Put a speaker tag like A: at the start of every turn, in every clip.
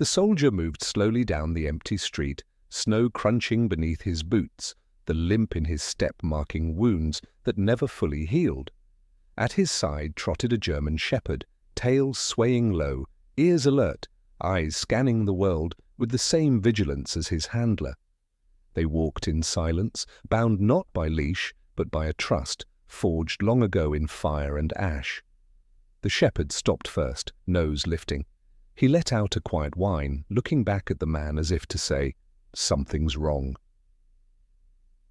A: The soldier moved slowly down the empty street, snow crunching beneath his boots, the limp in his step marking wounds that never fully healed. At his side trotted a German shepherd, tail swaying low, ears alert, eyes scanning the world with the same vigilance as his handler. They walked in silence, bound not by leash, but by a trust forged long ago in fire and ash. The shepherd stopped first, nose lifting. He let out a quiet whine, looking back at the man as if to say, "Something's wrong."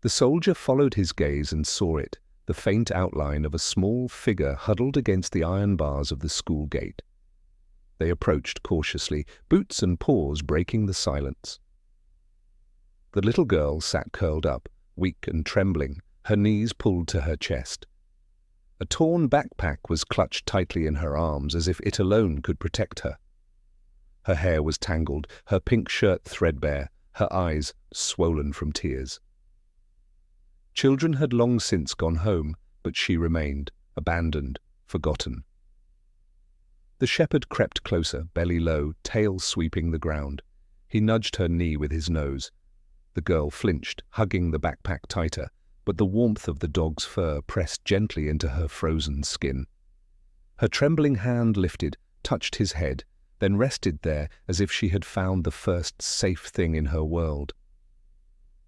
A: The soldier followed his gaze and saw it, the faint outline of a small figure huddled against the iron bars of the school gate. They approached cautiously, boots and paws breaking the silence. The little girl sat curled up, weak and trembling, her knees pulled to her chest. A torn backpack was clutched tightly in her arms as if it alone could protect her. Her hair was tangled, her pink shirt threadbare, her eyes swollen from tears. Children had long since gone home, but she remained, abandoned, forgotten. The shepherd crept closer, belly low, tail sweeping the ground. He nudged her knee with his nose. The girl flinched, hugging the backpack tighter, but the warmth of the dog's fur pressed gently into her frozen skin. Her trembling hand lifted, touched his head, then rested there as if she had found the first safe thing in her world.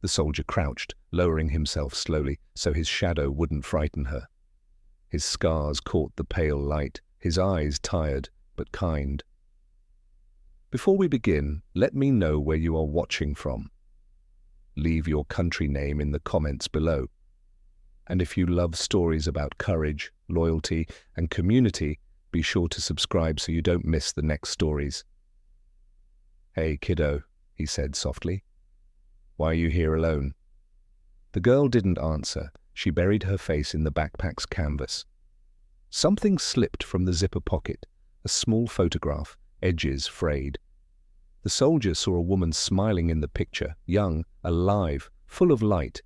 A: The soldier crouched, lowering himself slowly so his shadow wouldn't frighten her. His scars caught the pale light, his eyes tired but kind. "Before we begin, let me know where you are watching from. Leave your country name in the comments below. And if you love stories about courage, loyalty, and community, be sure to subscribe so you don't miss the next stories." "Hey, kiddo," he said softly. "Why are you here alone?" The girl didn't answer. She buried her face in the backpack's canvas. Something slipped from the zipper pocket, a small photograph, edges frayed. The soldier saw a woman smiling in the picture, young, alive, full of light.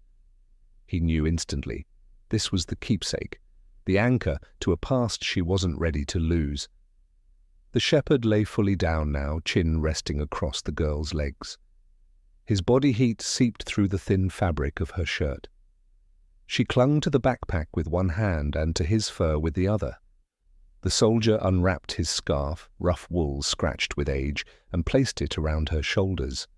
A: He knew instantly. This was the keepsake, the anchor to a past she wasn't ready to lose. The shepherd lay fully down now, chin resting across the girl's legs. His body heat seeped through the thin fabric of her shirt. She clung to the backpack with one hand and to his fur with the other. The soldier unwrapped his scarf, rough wool scratched with age, and placed it around her shoulders.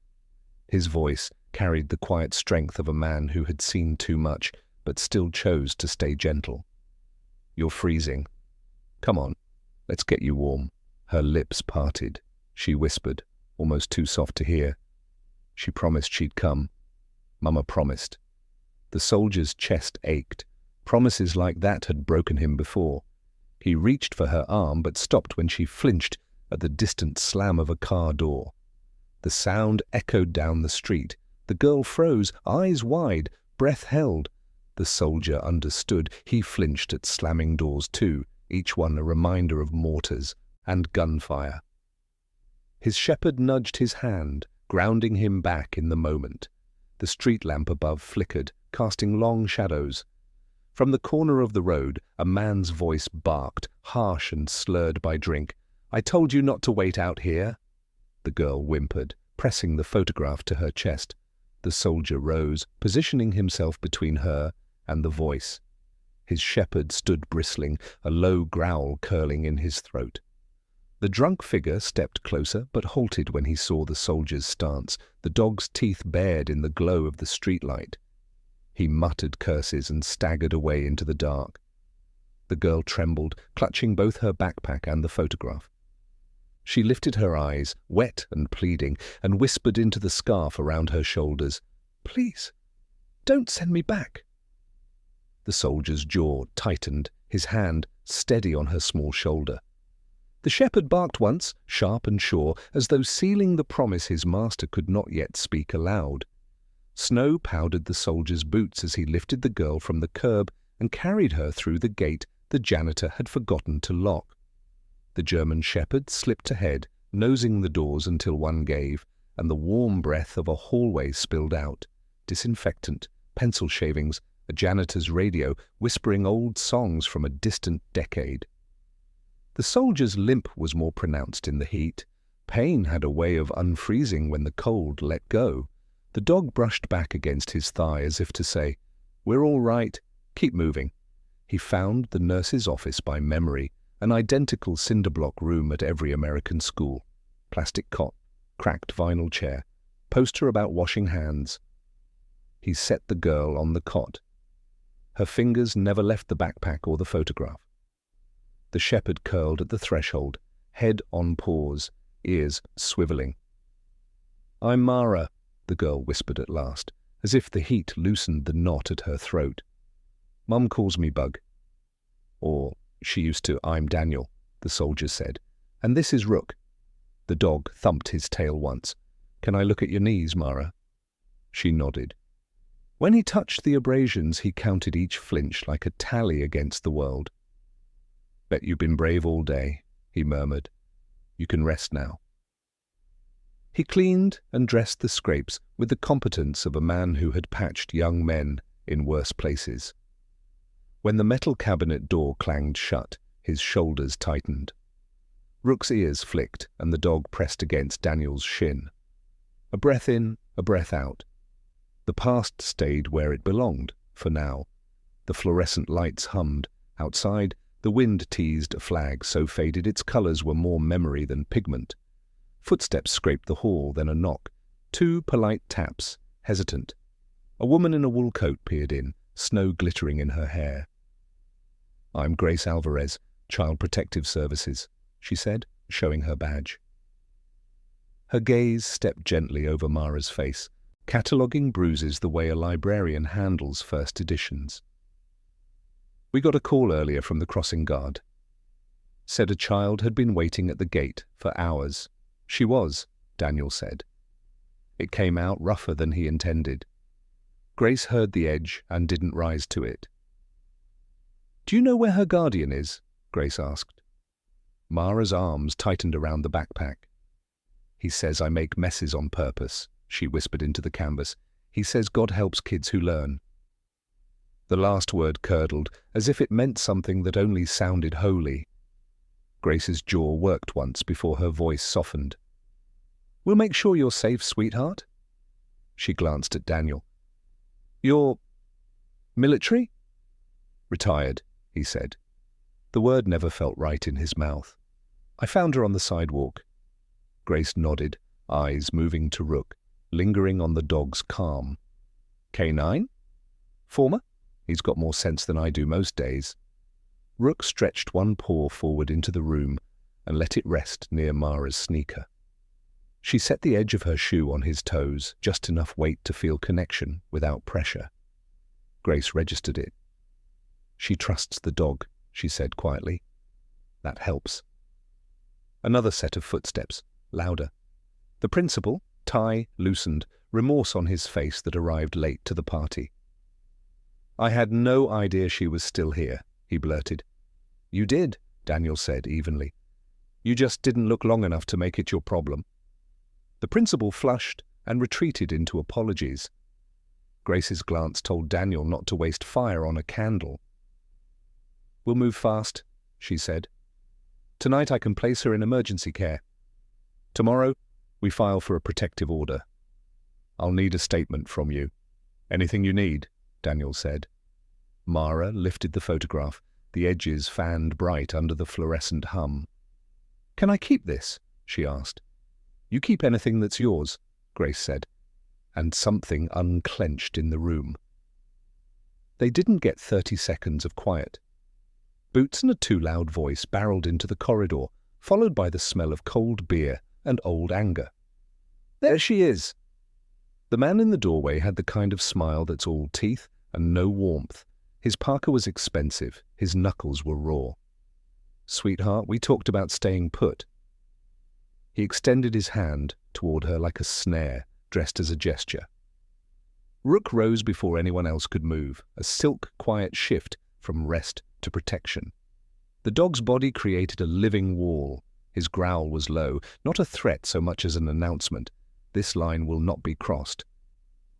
A: His voice carried the quiet strength of a man who had seen too much, but still chose to stay gentle. "You're freezing. Come on, let's get you warm." Her lips parted. She whispered, almost too soft to hear. "She promised she'd come. Mama promised." The soldier's chest ached. Promises like that had broken him before. He reached for her arm but stopped when she flinched at the distant slam of a car door. The sound echoed down the street. The girl froze, eyes wide, breath held. The soldier understood. He flinched at slamming doors too, each one a reminder of mortars and gunfire. His shepherd nudged his hand, grounding him back in the moment. The street lamp above flickered, casting long shadows. From the corner of the road, a man's voice barked, harsh and slurred by drink. "I told you not to wait out here." The girl whimpered, pressing the photograph to her chest. The soldier rose, positioning himself between her and the voice. His shepherd stood bristling, a low growl curling in his throat. The drunk figure stepped closer, but halted when he saw the soldier's stance, the dog's teeth bared in the glow of the streetlight. He muttered curses and staggered away into the dark. The girl trembled, clutching both her backpack and the photograph. She lifted her eyes, wet and pleading, and whispered into the scarf around her shoulders, "Please, don't send me back." The soldier's jaw tightened, his hand steady on her small shoulder. The shepherd barked once, sharp and sure, as though sealing the promise his master could not yet speak aloud. Snow powdered the soldier's boots as he lifted the girl from the curb and carried her through the gate the janitor had forgotten to lock. The German shepherd slipped ahead, nosing the doors until one gave, and the warm breath of a hallway spilled out. Disinfectant, pencil shavings, a janitor's radio whispering old songs from a distant decade. The soldier's limp was more pronounced in the heat. Pain had a way of unfreezing when the cold let go. The dog brushed back against his thigh as if to say, "We're all right, keep moving." He found the nurse's office by memory, an identical cinder-block room at every American school. Plastic cot, cracked vinyl chair, poster about washing hands. He set the girl on the cot. Her fingers never left the backpack or the photograph. The shepherd curled at the threshold, head on paws, ears swiveling. "I'm Mara," the girl whispered at last, as if the heat loosened the knot at her throat. "Mum calls me Bug." Or, she used to, "I'm Daniel," the soldier said. "And this is Rook." The dog thumped his tail once. "Can I look at your knees, Mara?" She nodded. When he touched the abrasions, he counted each flinch like a tally against the world. "Bet you've been brave all day," he murmured. "You can rest now." He cleaned and dressed the scrapes with the competence of a man who had patched young men in worse places. When the metal cabinet door clanged shut, his shoulders tightened. Rook's ears flicked, and the dog pressed against Daniel's shin. A breath in, a breath out. The past stayed where it belonged, for now. The fluorescent lights hummed. Outside, the wind teased a flag so faded its colors were more memory than pigment. Footsteps scraped the hall, then a knock. 2 polite taps, hesitant. A woman in a wool coat peered in, snow glittering in her hair. "I'm Grace Alvarez, Child Protective Services," she said, showing her badge. Her gaze stepped gently over Mara's face, cataloguing bruises the way a librarian handles first editions. "We got a call earlier from the crossing guard. Said a child had been waiting at the gate for hours. She was," Daniel said. It came out rougher than he intended. Grace heard the edge and didn't rise to it. "Do you know where her guardian is?" Grace asked. Mara's arms tightened around the backpack. "He says I make messes on purpose," she whispered into the canvas. "He says God helps kids who learn." The last word curdled, as if it meant something that only sounded holy. Grace's jaw worked once before her voice softened. "We'll make sure you're safe, sweetheart." She glanced at Daniel. "You're military?" "Retired," he said. The word never felt right in his mouth. "I found her on the sidewalk." Grace nodded, eyes moving to Rook, lingering on the dog's calm. "K9? Former? He's got more sense than I do most days." Rook stretched one paw forward into the room and let it rest near Mara's sneaker. She set the edge of her shoe on his toes, just enough weight to feel connection without pressure. Grace registered it. "She trusts the dog," she said quietly. "That helps." Another set of footsteps, louder. The principal, tie loosened, remorse on his face that arrived late to the party. "I had no idea she was still here," he blurted. "You did," Daniel said evenly. "You just didn't look long enough to make it your problem." The principal flushed and retreated into apologies. Grace's glance told Daniel not to waste fire on a candle. "We'll move fast," she said. "Tonight I can place her in emergency care. Tomorrow, we file for a protective order. I'll need a statement from you." "Anything you need," Daniel said. Mara lifted the photograph, the edges fanned bright under the fluorescent hum. "Can I keep this?" she asked. "You keep anything that's yours," Grace said, and something unclenched in the room. They didn't get 30 seconds of quiet. Boots and a too-loud voice barreled into the corridor, followed by the smell of cold beer and old anger. "There she is!" The man in the doorway had the kind of smile that's all teeth and no warmth. His parka was expensive, his knuckles were raw. "Sweetheart, we talked about staying put." He extended his hand toward her like a snare, dressed as a gesture. Rook rose before anyone else could move, a silk, quiet shift from rest to protection. The dog's body created a living wall. His growl was low, not a threat so much as an announcement. This line will not be crossed.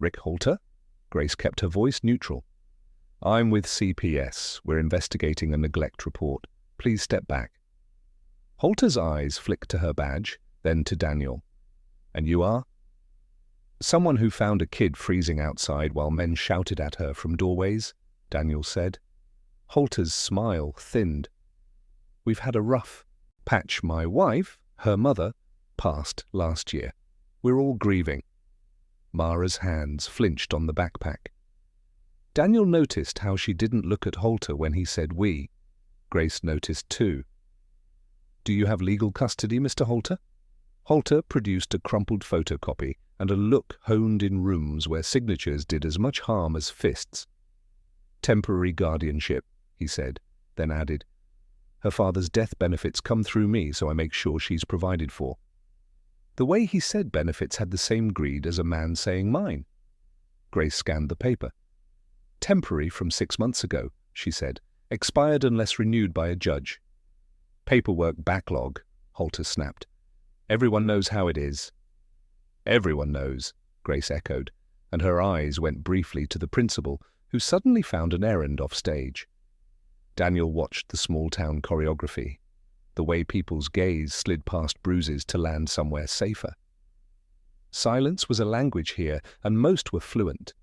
A: "Rick Halter?" Grace kept her voice neutral. "I'm with CPS. We're investigating a neglect report. Please step back." Halter's eyes flicked to her badge, Then to Daniel. "And you are?" "Someone who found a kid freezing outside while men shouted at her from doorways," Daniel said. Holter's smile thinned. "We've had a rough patch. My wife, her mother, passed last year. We're all grieving." Mara's hands flinched on the backpack. Daniel noticed how she didn't look at Holter when he said we. Grace noticed too. "Do you have legal custody, Mr. Holter?" Holter produced a crumpled photocopy and a look honed in rooms where signatures did as much harm as fists. "Temporary guardianship," he said, then added, "Her father's death benefits come through me, so I make sure she's provided for." The way he said benefits had the same greed as a man saying mine. Grace scanned the paper. "Temporary from 6 months ago," she said. "Expired unless renewed by a judge." "Paperwork backlog," Holter snapped. "Everyone knows how it is." "Everyone knows," Grace echoed, and her eyes went briefly to the principal, who suddenly found an errand off stage. Daniel watched the small-town choreography, the way people's gaze slid past bruises to land somewhere safer. Silence was a language here, and most were fluent.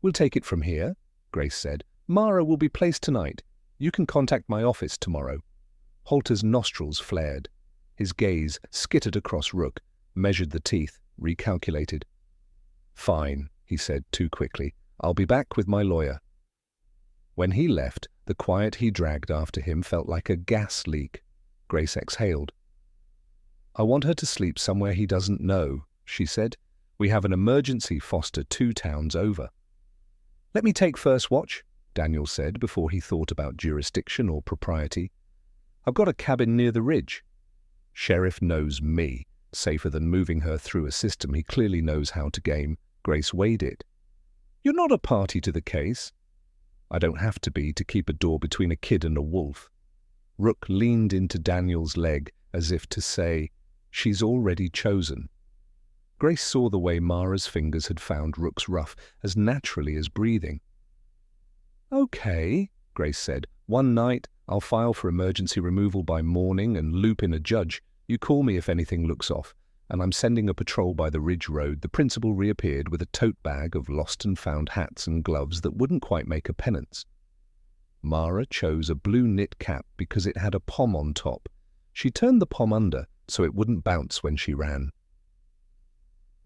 A: "We'll take it from here," Grace said. "Mara will be placed tonight. You can contact my office tomorrow." Holter's nostrils flared. His gaze skittered across Rook, measured the teeth, recalculated. "Fine," he said too quickly. "I'll be back with my lawyer." When he left, the quiet he dragged after him felt like a gas leak. Grace exhaled. "I want her to sleep somewhere he doesn't know," she said. "We have an emergency foster 2 towns over." "Let me take first watch," Daniel said before he thought about jurisdiction or propriety. "I've got a cabin near the ridge." "Sheriff knows me. Safer than moving her through a system he clearly knows how to game." Grace weighed it. "You're not a party to the case." "I don't have to be to keep a door between a kid and a wolf." Rook leaned into Daniel's leg as if to say, "She's already chosen." Grace saw the way Mara's fingers had found Rook's ruff as naturally as breathing. "Okay," Grace said. "One night, I'll file for emergency removal by morning and loop in a judge. You call me if anything looks off, and I'm sending a patrol by the Ridge Road." The principal reappeared with a tote bag of lost and found hats and gloves that wouldn't quite make a penance. Mara chose a blue knit cap because it had a pom on top. She turned the pom under so it wouldn't bounce when she ran.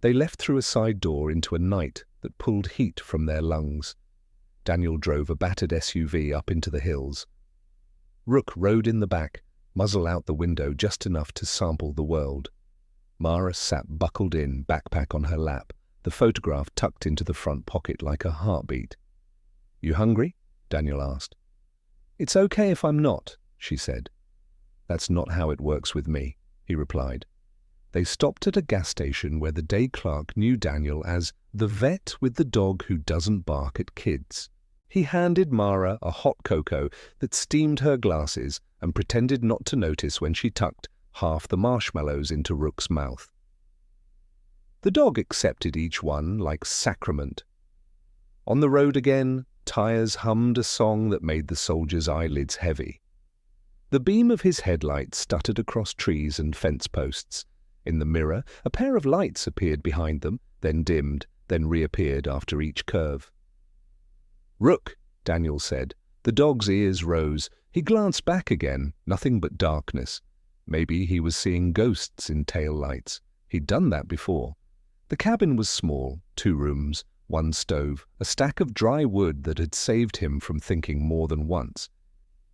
A: They left through a side door into a night that pulled heat from their lungs. Daniel drove a battered SUV up into the hills. Rook rode in the back, muzzle out the window just enough to sample the world. Mara sat buckled in, backpack on her lap, the photograph tucked into the front pocket like a heartbeat. "You hungry?" Daniel asked. "It's okay if I'm not," she said. "That's not how it works with me," he replied. They stopped at a gas station where the day clerk knew Daniel as the vet with the dog who doesn't bark at kids. He handed Mara a hot cocoa that steamed her glasses and pretended not to notice when she tucked half the marshmallows into Rook's mouth. The dog accepted each one like sacrament. On the road again, tires hummed a song that made the soldier's eyelids heavy. The beam of his headlight stuttered across trees and fence posts. In the mirror, a pair of lights appeared behind them, then dimmed, then reappeared after each curve. "Rook," Daniel said. The dog's ears rose. He glanced back again, nothing but darkness. Maybe he was seeing ghosts in tail lights. He'd done that before. The cabin was small, 2 rooms, 1 stove, a stack of dry wood that had saved him from thinking more than once.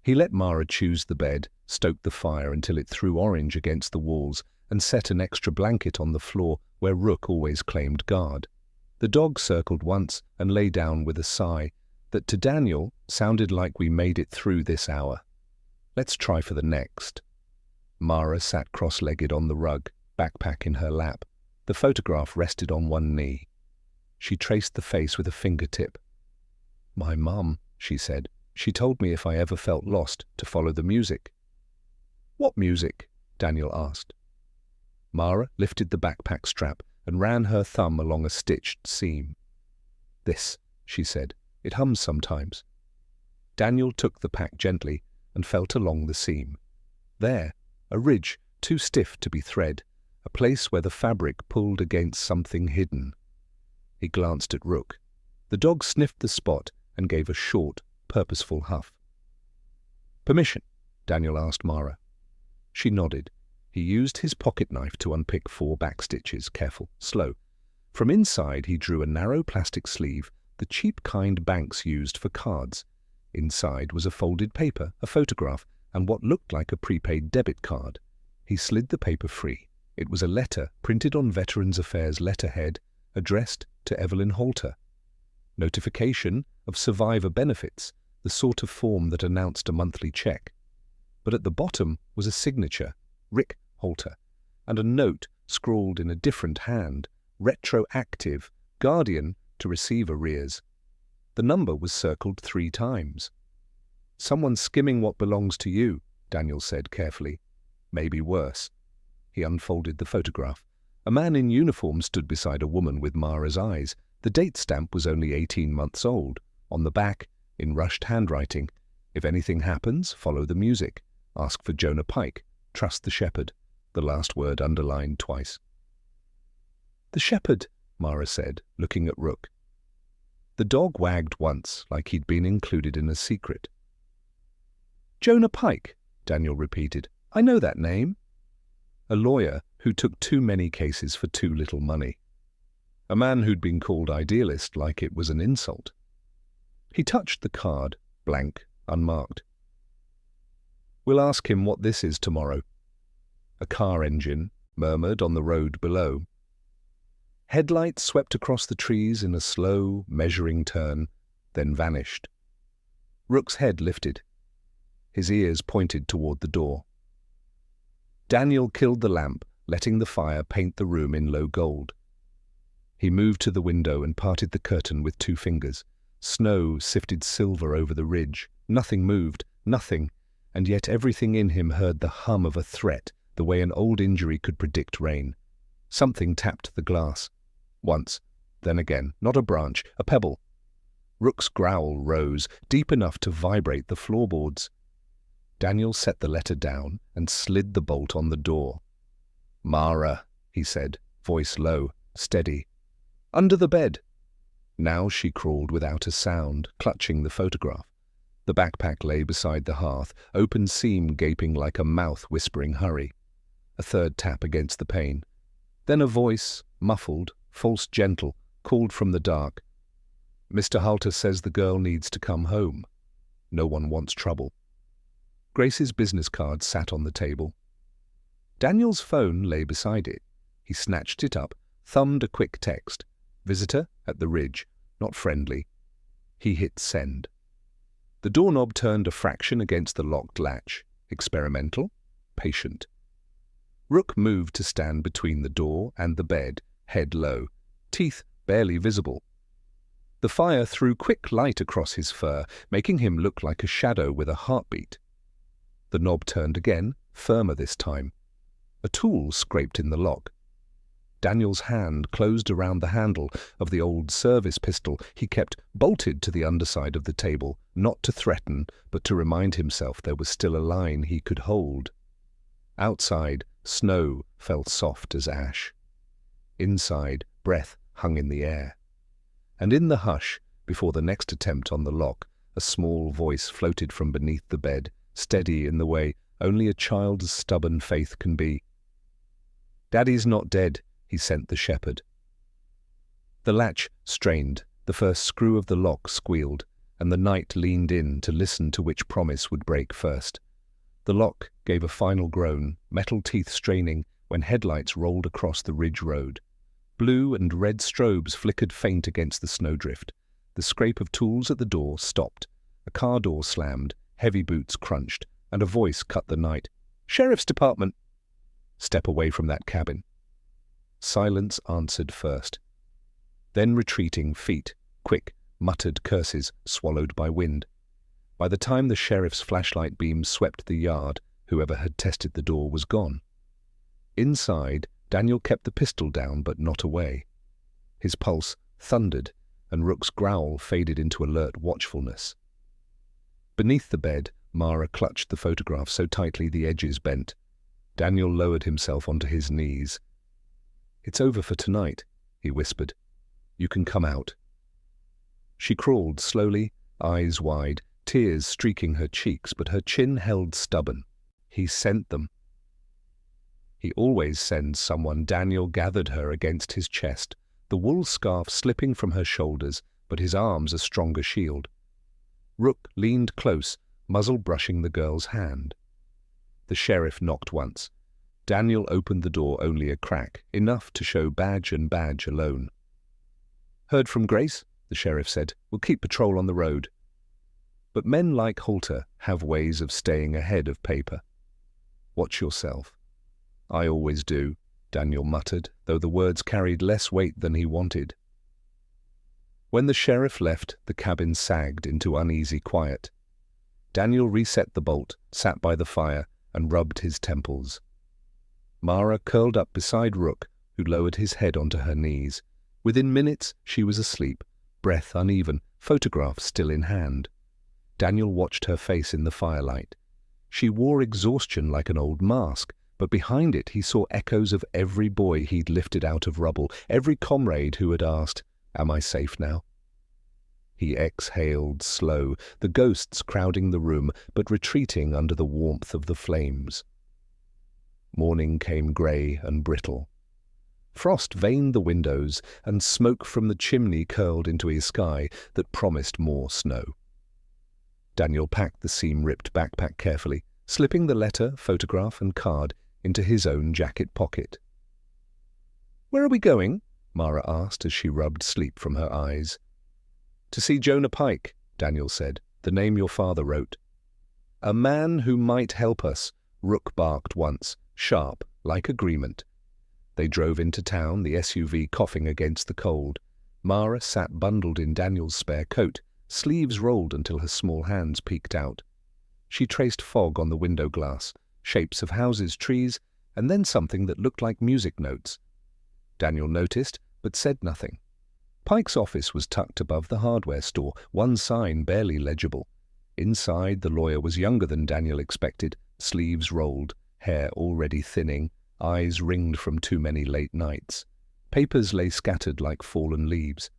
A: He let Mara choose the bed, stoked the fire until it threw orange against the walls, and set an extra blanket on the floor where Rook always claimed guard. The dog circled once and lay down with a sigh that to Daniel sounded like we made it through this hour. Let's try for the next. Mara sat cross-legged on the rug, backpack in her lap. The photograph rested on one knee. She traced the face with a fingertip. "My mum," she said. "She told me if I ever felt lost to follow the music." "What music?" Daniel asked. Mara lifted the backpack strap and ran her thumb along a stitched seam. "This," she said. "It hums sometimes." Daniel took the pack gently and felt along the seam. There, a ridge, too stiff to be thread, a place where the fabric pulled against something hidden. He glanced at Rook. The dog sniffed the spot and gave a short, purposeful huff. "Permission?" Daniel asked Mara. She nodded. He used his pocket knife to unpick 4 backstitches, careful, slow. From inside he drew a narrow plastic sleeve, the cheap kind banks used for cards. Inside was a folded paper, a photograph, and what looked like a prepaid debit card. He slid the paper free. It was a letter printed on Veterans Affairs letterhead, addressed to Evelyn Halter. Notification of survivor benefits, the sort of form that announced a monthly check. But at the bottom was a signature, Rick Halter, and a note scrawled in a different hand, retroactive, guardian to receive arrears. The number was circled 3 times. "Someone skimming what belongs to you," Daniel said carefully. "Maybe worse." He unfolded the photograph. A man in uniform stood beside a woman with Mara's eyes. The date stamp was only 18 months old. On the back, in rushed handwriting, "If anything happens, follow the music. Ask for Jonah Pike. Trust the shepherd." The last word underlined twice. "The shepherd," Mara said, looking at Rook. The dog wagged once, like he'd been included in a secret. "Jonah Pike," Daniel repeated. "I know that name." A lawyer who took too many cases for too little money. A man who'd been called idealist like it was an insult. He touched the card, blank, unmarked. "We'll ask him what this is tomorrow." A car engine murmured on the road below. Headlights swept across the trees in a slow, measuring turn, then vanished. Rook's head lifted. His ears pointed toward the door. Daniel killed the lamp, letting the fire paint the room in low gold. He moved to the window and parted the curtain with 2 fingers. Snow sifted silver over the ridge. Nothing moved, nothing, and yet everything in him heard the hum of a threat, the way an old injury could predict rain. Something tapped the glass. Once, then again, not a branch, a pebble. Rook's growl rose, deep enough to vibrate the floorboards. Daniel set the letter down and slid the bolt on the door. "Mara," he said, voice low, steady. "Under the bed." Now she crawled without a sound, clutching the photograph. The backpack lay beside the hearth, open seam gaping like a mouth whispering hurry. A 3rd tap against the pane. Then a voice, muffled, false gentle, called from the dark. "Mr. Halter says the girl needs to come home. No one wants trouble." Grace's business card sat on the table. Daniel's phone lay beside it. He snatched it up, thumbed a quick text. "Visitor at the Ridge, not friendly." He hit send. The doorknob turned a fraction against the locked latch. Experimental, patient. Rook moved to stand between the door and the bed, head low, teeth barely visible. The fire threw quick light across his fur, making him look like a shadow with a heartbeat. The knob turned again, firmer this time. A tool scraped in the lock. Daniel's hand closed around the handle of the old service pistol he kept bolted to the underside of the table, not to threaten, but to remind himself there was still a line he could hold. Outside, snow fell soft as ash. Inside, breath hung in the air. And in the hush, before the next attempt on the lock, a small voice floated from beneath the bed, steady in the way only a child's stubborn faith can be. "Daddy's not dead," he sent the shepherd. The latch strained, the first screw of the lock squealed, and the knight leaned in to listen to which promise would break first. The lock gave a final groan, metal teeth straining, when headlights rolled across the ridge road. Blue and red strobes flickered faint against the snowdrift. The scrape of tools at the door stopped. A car door slammed, heavy boots crunched, and a voice cut the night. "Sheriff's Department!" "Step away from that cabin." Silence answered first. Then retreating feet, quick, muttered curses swallowed by wind. By the time the sheriff's flashlight beam swept the yard, whoever had tested the door was gone. Inside, Daniel kept the pistol down but not away. His pulse thundered, and Rook's growl faded into alert watchfulness. Beneath the bed, Mara clutched the photograph so tightly the edges bent. Daniel lowered himself onto his knees. "It's over for tonight," he whispered. "You can come out." She crawled slowly, eyes wide, tears streaking her cheeks, but her chin held stubborn. He sent them. He always sends someone. Daniel gathered her against his chest, the wool scarf slipping from her shoulders, but his arms a stronger shield. Rook leaned close, muzzle brushing the girl's hand. The sheriff knocked once. Daniel opened the door only a crack, enough to show badge and badge alone. "Heard from Grace?" the sheriff said. "We'll keep patrol on the road." But men like Halter have ways of staying ahead of paper. "Watch yourself." "I always do," Daniel muttered, though the words carried less weight than he wanted. When the sheriff left, the cabin sagged into uneasy quiet. Daniel reset the bolt, sat by the fire, and rubbed his temples. Mara curled up beside Rook, who lowered his head onto her knees. Within minutes, she was asleep, breath uneven, photograph still in hand. Daniel watched her face in the firelight. She wore exhaustion like an old mask, but behind it he saw echoes of every boy he'd lifted out of rubble, every comrade who had asked, "Am I safe now?" He exhaled slow, the ghosts crowding the room, but retreating under the warmth of the flames. Morning came grey and brittle. Frost veined the windows, and smoke from the chimney curled into a sky that promised more snow. Daniel packed the seam-ripped backpack carefully, slipping the letter, photograph, and card into his own jacket pocket. "Where are we going?" Mara asked as she rubbed sleep from her eyes. "To see Jonah Pike," Daniel said, "the name your father wrote." "A man who might help us," Rook barked once, sharp, like agreement. They drove into town, the SUV coughing against the cold. Mara sat bundled in Daniel's spare coat, sleeves rolled until her small hands peeked out. She traced fog on the window glass, shapes of houses, trees, and then something that looked like music notes. Daniel noticed, but said nothing. Pike's office was tucked above the hardware store, one sign barely legible. Inside, the lawyer was younger than Daniel expected, sleeves rolled, hair already thinning, eyes ringed from too many late nights. Papers lay scattered like fallen leaves.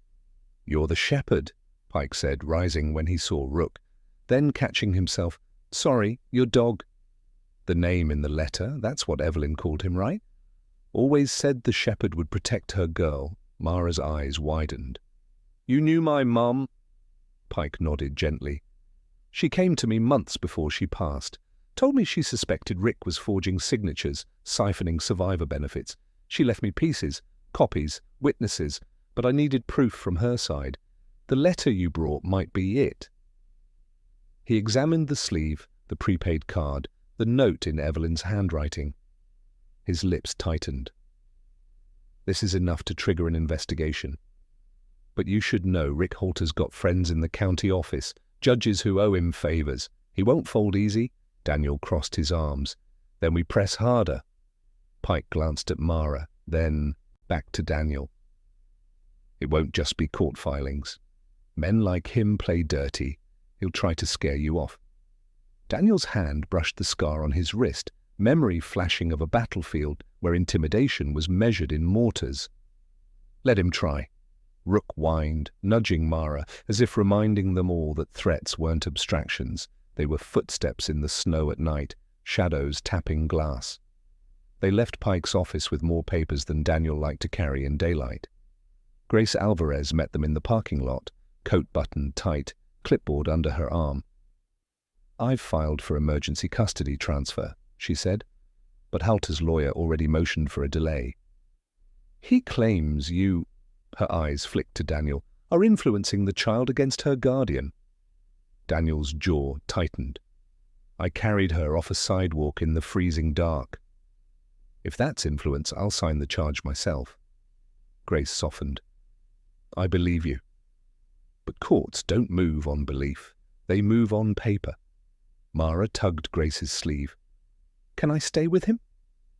A: "You're the shepherd," Pike said, rising when he saw Rook. Then, catching himself, "Sorry, your dog." The name in the letter, that's what Evelyn called him, right? Always said the shepherd would protect her girl. Mara's eyes widened. "You knew my mum?" Pike nodded gently. "She came to me months before she passed. Told me she suspected Rick was forging signatures, siphoning survivor benefits. She left me pieces, copies, witnesses, but I needed proof from her side. The letter you brought might be it." He examined the sleeve, the prepaid card, the note in Evelyn's handwriting. His lips tightened. "This is enough to trigger an investigation. But you should know Rick Halter's got friends in the county office, judges who owe him favors. He won't fold easy." Daniel crossed his arms. "Then we press harder." Pike glanced at Mara, then back to Daniel. "It won't just be court filings. Men like him play dirty. He'll try to scare you off." Daniel's hand brushed the scar on his wrist, memory flashing of a battlefield where intimidation was measured in mortars. "Let him try." Rook whined, nudging Mara, as if reminding them all that threats weren't abstractions. They were footsteps in the snow at night, shadows tapping glass. They left Pike's office with more papers than Daniel liked to carry in daylight. Grace Alvarez met them in the parking lot, coat buttoned tight, clipboard under her arm. "I've filed for emergency custody transfer," she said, "but Halter's lawyer already motioned for a delay." "He claims you," her eyes flicked to Daniel, "are influencing the child against her guardian." Daniel's jaw tightened. "I carried her off a sidewalk in the freezing dark." "If that's influence, I'll sign the charge myself." Grace softened. "I believe you. But courts don't move on belief. They move on paper." Mara tugged Grace's sleeve. "Can I stay with him?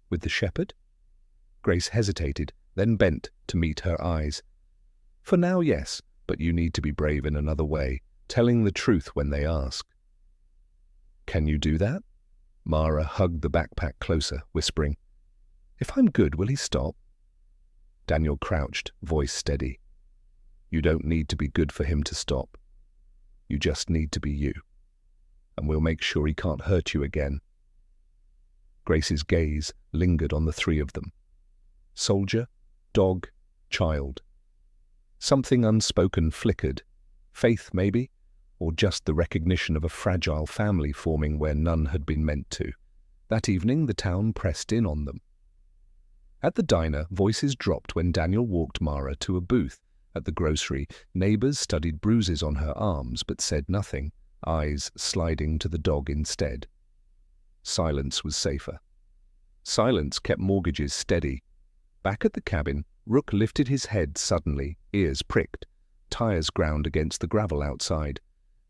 A: With the shepherd?" Grace hesitated, then bent to meet her eyes. "For now, yes, but you need to be brave in another way, telling the truth when they ask." "Can you do that?" Mara hugged the backpack closer, whispering, "If I'm good, will he stop?" Daniel crouched, voice steady. You don't need to be good for him to stop. You just need to be you. And we'll make sure he can't hurt you again. Grace's gaze lingered on the three of them. Soldier, dog, child. Something unspoken flickered. Faith, maybe? Or just the recognition of a fragile family forming where none had been meant to. That evening, the town pressed in on them. At the diner, voices dropped when Daniel walked Mara to a booth. At the grocery, neighbors studied bruises on her arms but said nothing, eyes sliding to the dog instead. Silence was safer. Silence kept mortgages steady. Back at the cabin, Rook lifted his head suddenly, ears pricked. Tires ground against the gravel outside.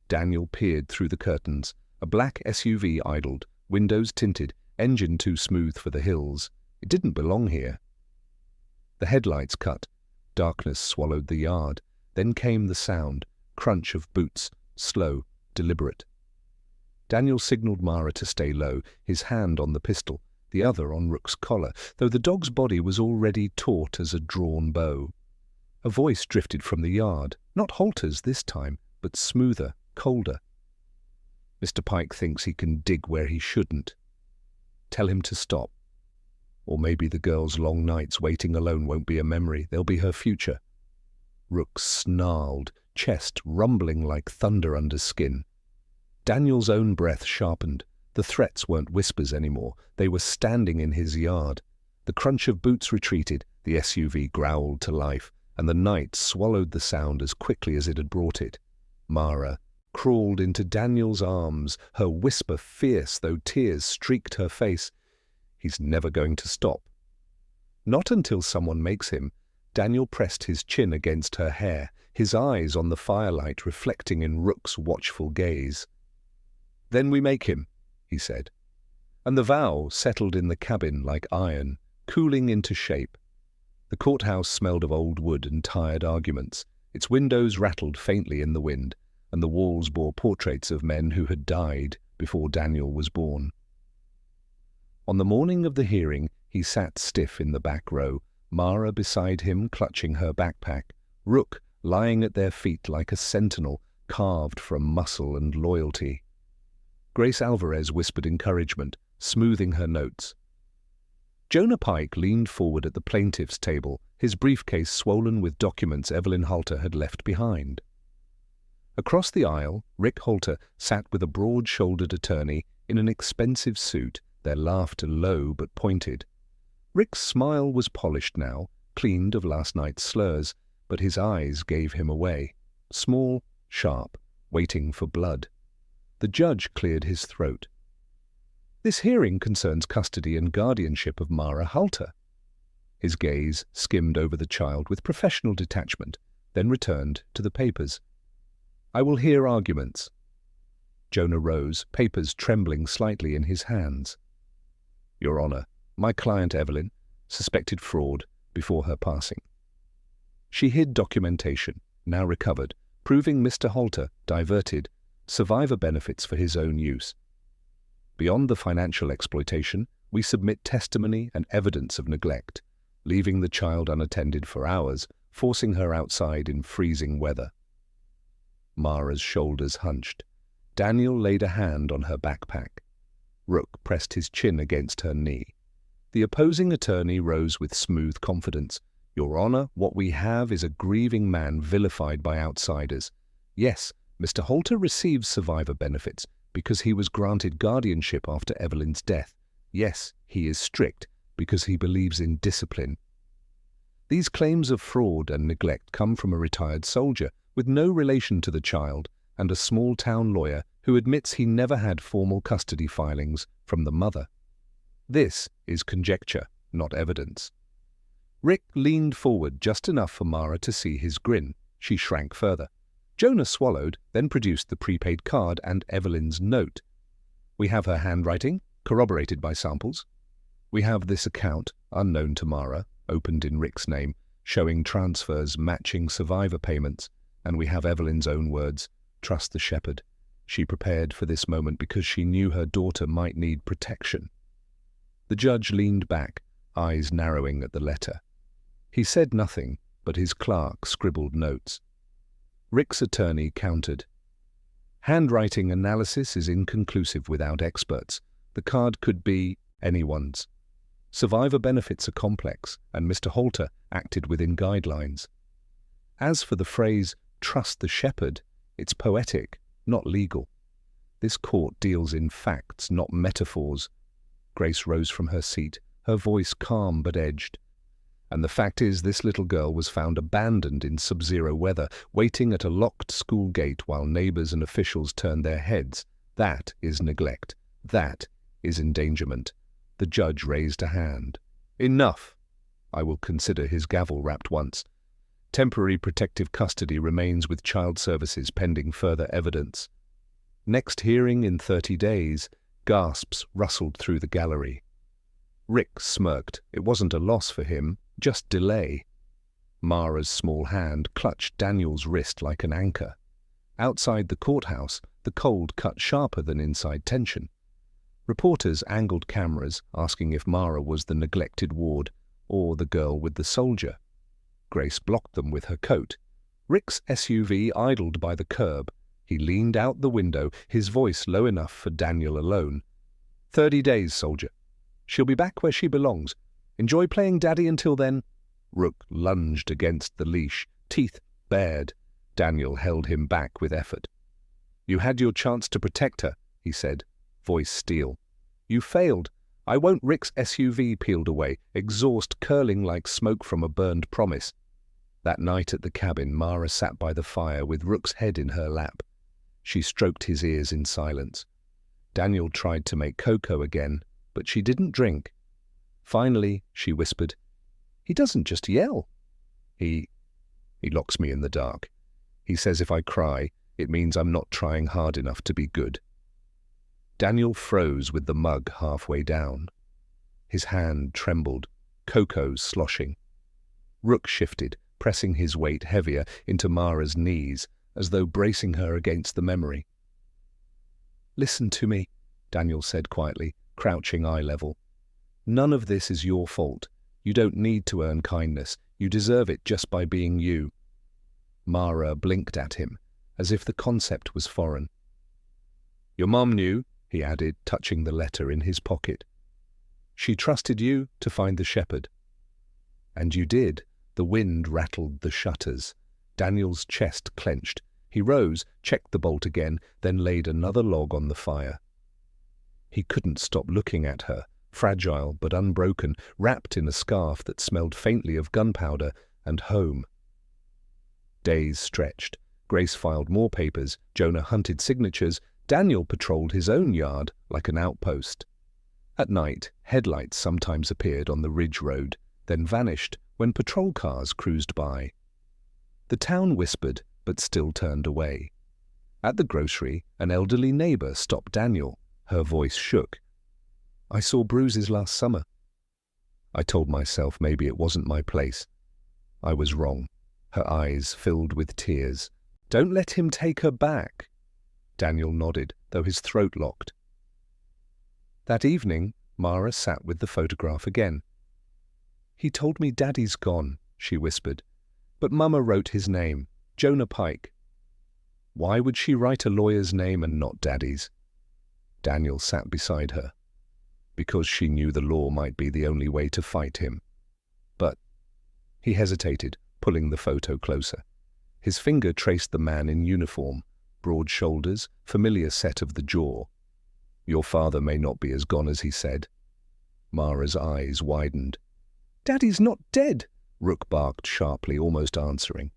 A: Daniel peered through the curtains. A black SUV idled, windows tinted, engine too smooth for the hills. It didn't belong here. The headlights cut. Darkness swallowed the yard. Then came the sound, crunch of boots, slow, deliberate. Daniel signaled Mara to stay low, his hand on the pistol, the other on Rook's collar, though the dog's body was already taut as a drawn bow. A voice drifted from the yard, not Halter's this time, but smoother, colder. Mr. Pike thinks he can dig where he shouldn't. Tell him to stop. Or maybe the girl's long nights waiting alone won't be a memory, they'll be her future. Rook snarled, chest rumbling like thunder under skin. Daniel's own breath sharpened. The threats weren't whispers anymore. They were standing in his yard. The crunch of boots retreated, the SUV growled to life, and the night swallowed the sound as quickly as it had brought it. Mara crawled into Daniel's arms, her whisper fierce though tears streaked her face. He's never going to stop. Not until someone makes him. Daniel pressed his chin against her hair, his eyes on the firelight reflecting in Rook's watchful gaze. Then we make him, he said. And the vow settled in the cabin like iron, cooling into shape. The courthouse smelled of old wood and tired arguments. Its windows rattled faintly in the wind, and the walls bore portraits of men who had died before Daniel was born. On the morning of the hearing, he sat stiff in the back row, Mara beside him clutching her backpack, Rook lying at their feet like a sentinel carved from muscle and loyalty. Grace Alvarez whispered encouragement, smoothing her notes. Jonah Pike leaned forward at the plaintiff's table, his briefcase swollen with documents Evelyn Halter had left behind. Across the aisle, Rick Halter sat with a broad-shouldered attorney in an expensive suit, their laughter low but pointed. Rick's smile was polished now, cleaned of last night's slurs, but his eyes gave him away. Small, sharp, waiting for blood. The judge cleared his throat. This hearing concerns custody and guardianship of Mara Halter. His gaze skimmed over the child with professional detachment, then returned to the papers. I will hear arguments. Jonah rose, papers trembling slightly in his hands. Your Honor, my client Evelyn suspected fraud before her passing. She hid documentation, now recovered, proving Mr. Halter diverted survivor benefits for his own use. Beyond the financial exploitation, we submit testimony and evidence of neglect, leaving the child unattended for hours, forcing her outside in freezing weather. Mara's shoulders hunched. Daniel laid a hand on her backpack. Rook pressed his chin against her knee. The opposing attorney rose with smooth confidence. Your Honor, what we have is a grieving man vilified by outsiders. Yes, Mr. Halter receives survivor benefits because he was granted guardianship after Evelyn's death. Yes, he is strict because he believes in discipline. These claims of fraud and neglect come from a retired soldier with no relation to the child and a small-town lawyer who admits he never had formal custody filings from the mother. This is conjecture, not evidence. Rick leaned forward just enough for Mara to see his grin. She shrank further. Jonah swallowed, then produced the prepaid card and Evelyn's note. We have her handwriting, corroborated by samples. We have this account, unknown to Mara, opened in Rick's name, showing transfers matching survivor payments, and we have Evelyn's own words, trust the shepherd. She prepared for this moment because she knew her daughter might need protection. The judge leaned back, eyes narrowing at the letter. He said nothing, but his clerk scribbled notes. Rick's attorney countered. Handwriting analysis is inconclusive without experts. The card could be anyone's. Survivor benefits are complex, and Mr. Halter acted within guidelines. As for the phrase, "trust the shepherd," it's poetic, not legal. This court deals in facts, not metaphors. Grace rose from her seat, her voice calm but edged. And the fact is, this little girl was found abandoned in sub-zero weather, waiting at a locked school gate while neighbors and officials turned their heads. That is neglect. That is endangerment. The judge raised a hand. Enough! I will consider. His gavel rapped once. Temporary protective custody remains with Child Services pending further evidence. Next hearing in 30 days. Gasps rustled through the gallery. Rick smirked. It wasn't a loss for him, just delay. Mara's small hand clutched Daniel's wrist like an anchor. Outside the courthouse, the cold cut sharper than inside tension. Reporters angled cameras, asking if Mara was the neglected ward or the girl with the soldier. Grace blocked them with her coat. Rick's SUV idled by the curb. He leaned out the window, his voice low enough for Daniel alone. 30 days, soldier. She'll be back where she belongs. Enjoy playing daddy until then. Rook lunged against the leash, teeth bared. Daniel held him back with effort. You had your chance to protect her, he said, voice steel. You failed. I won't. Rick's SUV peeled away, exhaust curling like smoke from a burned promise. That night at the cabin, Mara sat by the fire with Rook's head in her lap. She stroked his ears in silence. Daniel tried to make cocoa again, but she didn't drink. Finally, she whispered, He doesn't just yell. He locks me in the dark. He says if I cry, it means I'm not trying hard enough to be good. Daniel froze with the mug halfway down. His hand trembled, cocoa sloshing. Rook shifted, pressing his weight heavier into Mara's knees, as though bracing her against the memory. Listen to me, Daniel said quietly, crouching eye level. None of this is your fault. You don't need to earn kindness. You deserve it just by being you. Mara blinked at him, as if the concept was foreign. Your mom knew, he added, touching the letter in his pocket. She trusted you to find the shepherd. And you did. The wind rattled the shutters. Daniel's chest clenched. He rose, checked the bolt again, then laid another log on the fire. He couldn't stop looking at her, fragile but unbroken, wrapped in a scarf that smelled faintly of gunpowder and home. Days stretched. Grace filed more papers, Jonah hunted signatures, Daniel patrolled his own yard like an outpost. At night, headlights sometimes appeared on the ridge road, then vanished when patrol cars cruised by. The town whispered, but still turned away. At the grocery, an elderly neighbor stopped Daniel. Her voice shook. I saw bruises last summer. I told myself maybe it wasn't my place. I was wrong. Her eyes filled with tears. Don't let him take her back. Daniel nodded, though his throat locked. That evening, Mara sat with the photograph again. He told me Daddy's gone, she whispered. But Mama wrote his name, Jonah Pike. Why would she write a lawyer's name and not Daddy's? Daniel sat beside her. Because she knew the law might be the only way to fight him. But he hesitated, pulling the photo closer. His finger traced the man in uniform, broad shoulders, familiar set of the jaw. Your father may not be as gone as he said. Mara's eyes widened. Daddy's not dead, Rook barked sharply, almost answering.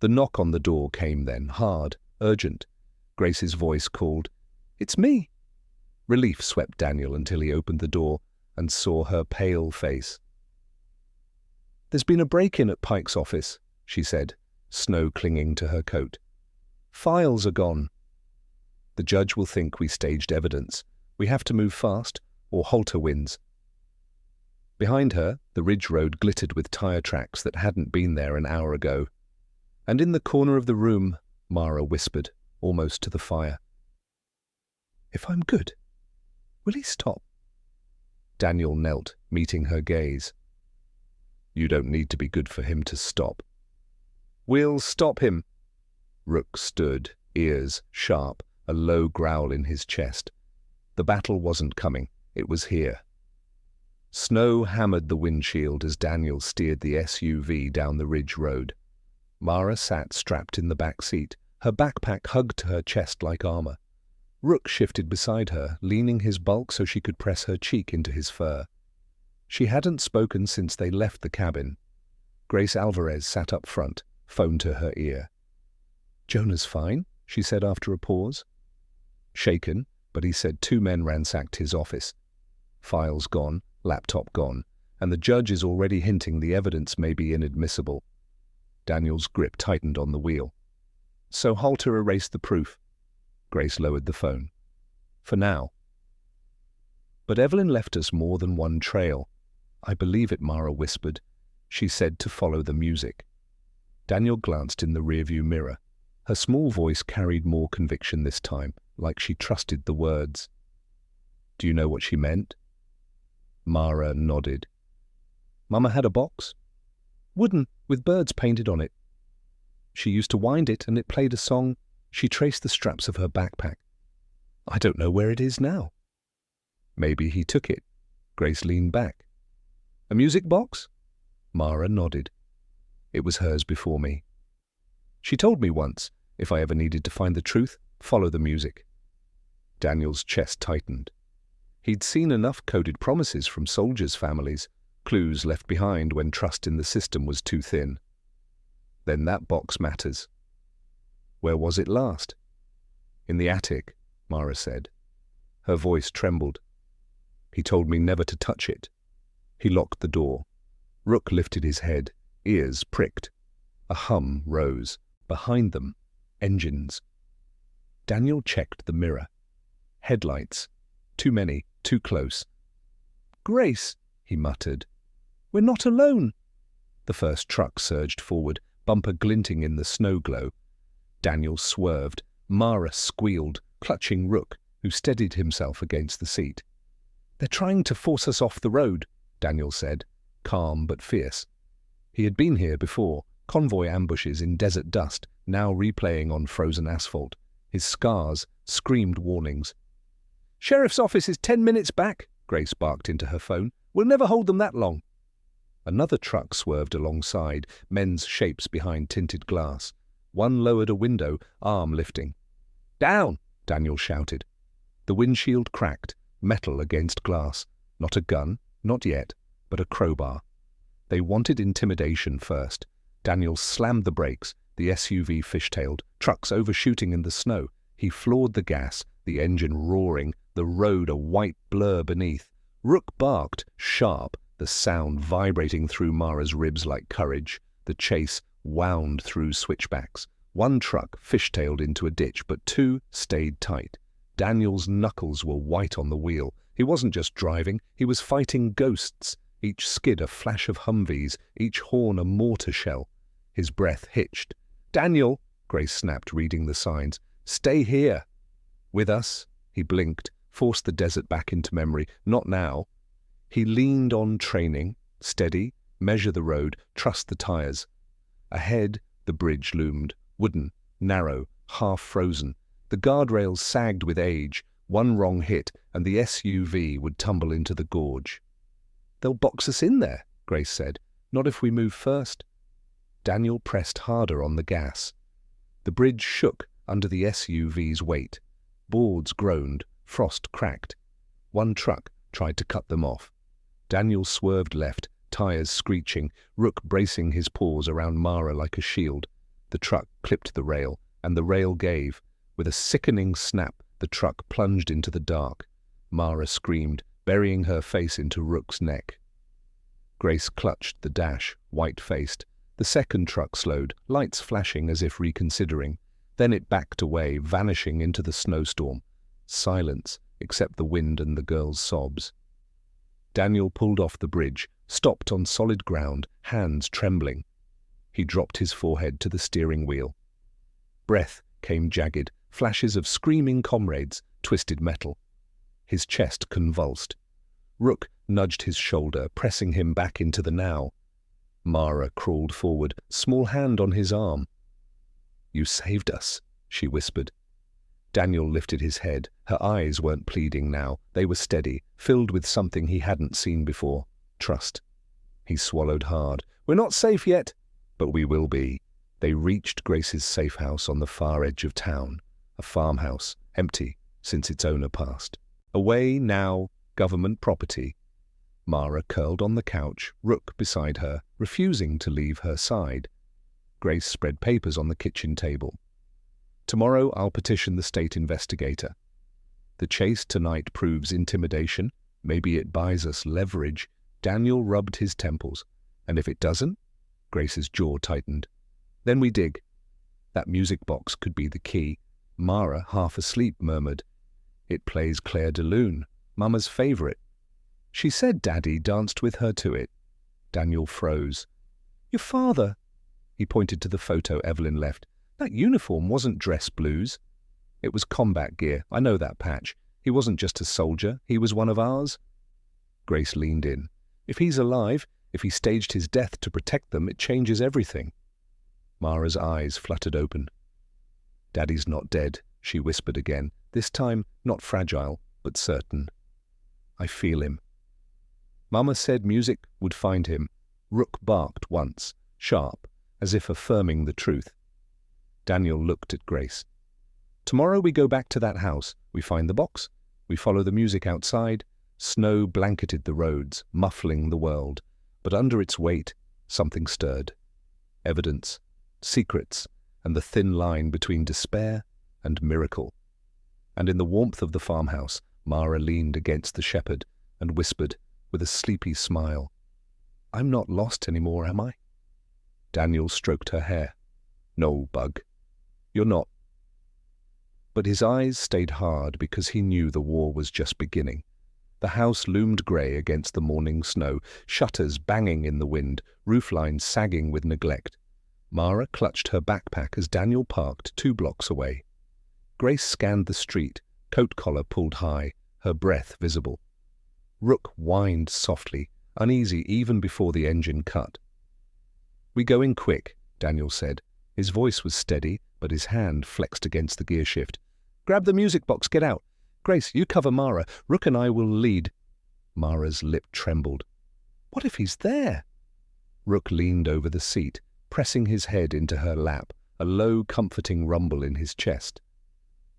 A: The knock on the door came then, hard, urgent. Grace's voice called, It's me. Relief swept Daniel until he opened the door and saw her pale face. There's been a break-in at Pike's office, she said, snow clinging to her coat. Files are gone. The judge will think we staged evidence. We have to move fast, or Halter wins. Behind her, the ridge road glittered with tire tracks that hadn't been there an hour ago. And in the corner of the room, Mara whispered, almost to the fire. If I'm good, will he stop? Daniel knelt, meeting her gaze. You don't need to be good for him to stop. We'll stop him. Rook stood, ears sharp, a low growl in his chest. The battle wasn't coming, it was here. Snow hammered the windshield as Daniel steered the SUV down the ridge road. Mara sat strapped in the back seat, her backpack hugged to her chest like armor. Rook shifted beside her, leaning his bulk so she could press her cheek into his fur. She hadn't spoken since they left the cabin. Grace Alvarez sat up front, phone to her ear. "Jonah's fine," she said after a pause. Shaken, but he said 2 men ransacked his office. Files gone, laptop gone, and the judge is already hinting the evidence may be inadmissible. Daniel's grip tightened on the wheel. "So Halter erased the proof." Grace lowered the phone. "For now." "But Evelyn left us more than one trail." "I believe it," Mara whispered. She said to follow the music. Daniel glanced in the rearview mirror. Her small voice carried more conviction this time, like she trusted the words. "Do you know what she meant?" Mara nodded. "Mama had a box? Wooden, with birds painted on it. She used to wind it and it played a song." She traced the straps of her backpack. "I don't know where it is now." "Maybe he took it." Grace leaned back. "A music box?" Mara nodded. "It was hers before me. She told me once, if I ever needed to find the truth, follow the music." Daniel's chest tightened. He'd seen enough coded promises from soldiers' families, clues left behind when trust in the system was too thin. Then that box matters. "Where was it last?" "In the attic," Mara said. Her voice trembled. "He told me never to touch it." He locked the door. Rook lifted his head, ears pricked. A hum rose. Behind them, engines. Daniel checked the mirror. Headlights. Too many, too close. "Grace," he muttered. "We're not alone." The first truck surged forward, bumper glinting in the snow glow. Daniel swerved. Mara squealed, clutching Rook, who steadied himself against the seat. "They're trying to force us off the road," Daniel said, calm but fierce. He had been here before, convoy ambushes in desert dust, now replaying on frozen asphalt. His scars screamed warnings. "Sheriff's office is 10 minutes back," Grace barked into her phone. "We'll never hold them that long." Another truck swerved alongside, men's shapes behind tinted glass. One lowered a window, arm lifting. "Down!" Daniel shouted. The windshield cracked, metal against glass. Not a gun, not yet, but a crowbar. They wanted intimidation first. Daniel slammed the brakes, the SUV fishtailed, trucks overshooting in the snow. He floored the gas, the engine roaring, the road a white blur beneath. Rook barked, sharp, the sound vibrating through Mara's ribs like courage. The chase wound through switchbacks. One truck fishtailed into a ditch, but 2 stayed tight. Daniel's knuckles were white on the wheel. He wasn't just driving, he was fighting ghosts. Each skid a flash of Humvees, each horn a mortar shell. His breath hitched. "Daniel," Grace snapped, reading the signs. "Stay here." "With us?" He blinked, forced the desert back into memory. "Not now." He leaned on training. Steady, measure the road, trust the tires. Ahead, the bridge loomed, wooden, narrow, half-frozen. The guardrails sagged with age. One wrong hit, and the SUV would tumble into the gorge. "They'll box us in there," Grace said. "Not if we move first." Daniel pressed harder on the gas. The bridge shook under the SUV's weight. Boards groaned, frost cracked. One truck tried to cut them off. Daniel swerved left, tires screeching, Rook bracing his paws around Mara like a shield. The truck clipped the rail, and the rail gave. With a sickening snap, the truck plunged into the dark. Mara screamed, burying her face into Rook's neck. Grace clutched the dash, white-faced. The second truck slowed, lights flashing as if reconsidering. Then it backed away, vanishing into the snowstorm. Silence, except the wind and the girl's sobs. Daniel pulled off the bridge, stopped on solid ground, hands trembling. He dropped his forehead to the steering wheel. Breath came jagged, flashes of screaming comrades, twisted metal. His chest convulsed. Rook nudged his shoulder, pressing him back into the now. Mara crawled forward, small hand on his arm. "You saved us," she whispered. Daniel lifted his head. Her eyes weren't pleading now. They were steady, filled with something he hadn't seen before. Trust. He swallowed hard. "We're not safe yet, but we will be." They reached Grace's safe house on the far edge of town, a farmhouse, empty since its owner passed. Away now, government property. Mara curled on the couch, Rook beside her, refusing to leave her side. Grace spread papers on the kitchen table. "Tomorrow I'll petition the state investigator. The chase tonight proves intimidation. Maybe it buys us leverage." Daniel rubbed his temples. "And if it doesn't?" Grace's jaw tightened. "Then we dig." That music box could be the key. Mara, half asleep, murmured, "It plays Claire de Lune, Mama's favorite. She said Daddy danced with her to it." Daniel froze. "Your father?" He pointed to the photo Evelyn left. "That uniform wasn't dress blues." "It was combat gear. I know that patch. He wasn't just a soldier. He was one of ours." Grace leaned in. "If he's alive, if he staged his death to protect them, it changes everything." Mara's eyes fluttered open. "Daddy's not dead," she whispered again, this time not fragile, but certain. "I feel him." Mama said music would find him. Rook barked once, sharp, as if affirming the truth. Daniel looked at Grace. "Tomorrow we go back to that house. We find the box. We follow the music outside. Snow blanketed the roads, muffling the world. But under its weight, something stirred. Evidence, secrets, and the thin line between despair and miracle. And in the warmth of the farmhouse, Mara leaned against the shepherd and whispered, with a sleepy smile, "I'm not lost anymore, am I?" Daniel stroked her hair. "No, Bug. You're not." But his eyes stayed hard because he knew the war was just beginning. The house loomed grey against the morning snow, shutters banging in the wind, rooflines sagging with neglect. Mara clutched her backpack as Daniel parked 2 blocks away. Grace scanned the street, coat collar pulled high, her breath visible. Rook whined softly, uneasy even before the engine cut. "We go in quick," Daniel said. His voice was steady, but his hand flexed against the gear shift. "Grab the music box, get out. Grace, you cover Mara. Rook and I will lead." Mara's lip trembled. "What if he's there?" Rook leaned over the seat, pressing his head into her lap, a low, comforting rumble in his chest.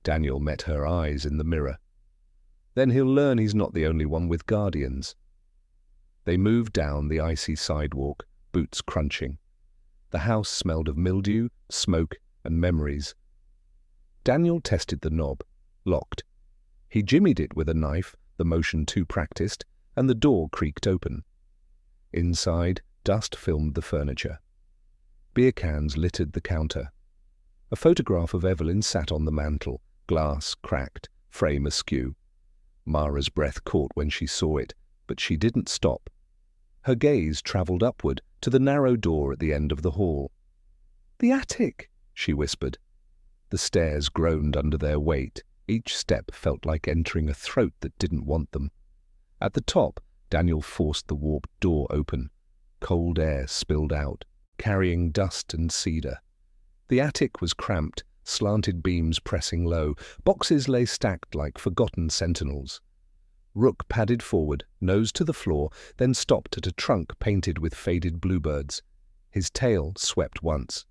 A: Daniel met her eyes in the mirror. "Then he'll learn he's not the only one with guardians." They moved down the icy sidewalk, boots crunching. The house smelled of mildew, smoke, and memories. Daniel tested the knob, locked. He jimmied it with a knife, the motion too practiced, and the door creaked open. Inside, dust filmed the furniture. Beer cans littered the counter. A photograph of Evelyn sat on the mantel, glass cracked, frame askew. Mara's breath caught when she saw it, but she didn't stop. Her gaze travelled upward to the narrow door at the end of the hall. "The attic," she whispered. The stairs groaned under their weight. Each step felt like entering a throat that didn't want them. At the top, Daniel forced the warped door open. Cold air spilled out, carrying dust and cedar. The attic was cramped, slanted beams pressing low. Boxes lay stacked like forgotten sentinels. Rook padded forward, nose to the floor, then stopped at a trunk painted with faded bluebirds. His tail swept once.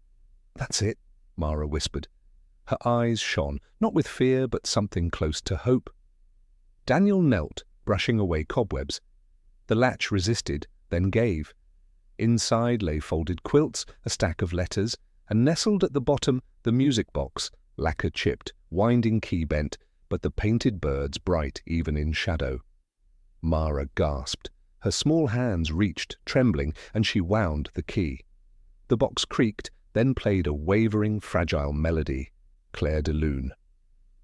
A: "That's it," Mara whispered. Her eyes shone, not with fear, but something close to hope. Daniel knelt, brushing away cobwebs. The latch resisted, then gave. Inside lay folded quilts, a stack of letters, and nestled at the bottom, the music box, lacquer chipped, winding key bent, but the painted birds bright even in shadow. Mara gasped. Her small hands reached, trembling, and she wound the key. The box creaked, then played a wavering, fragile melody. Claire de Lune.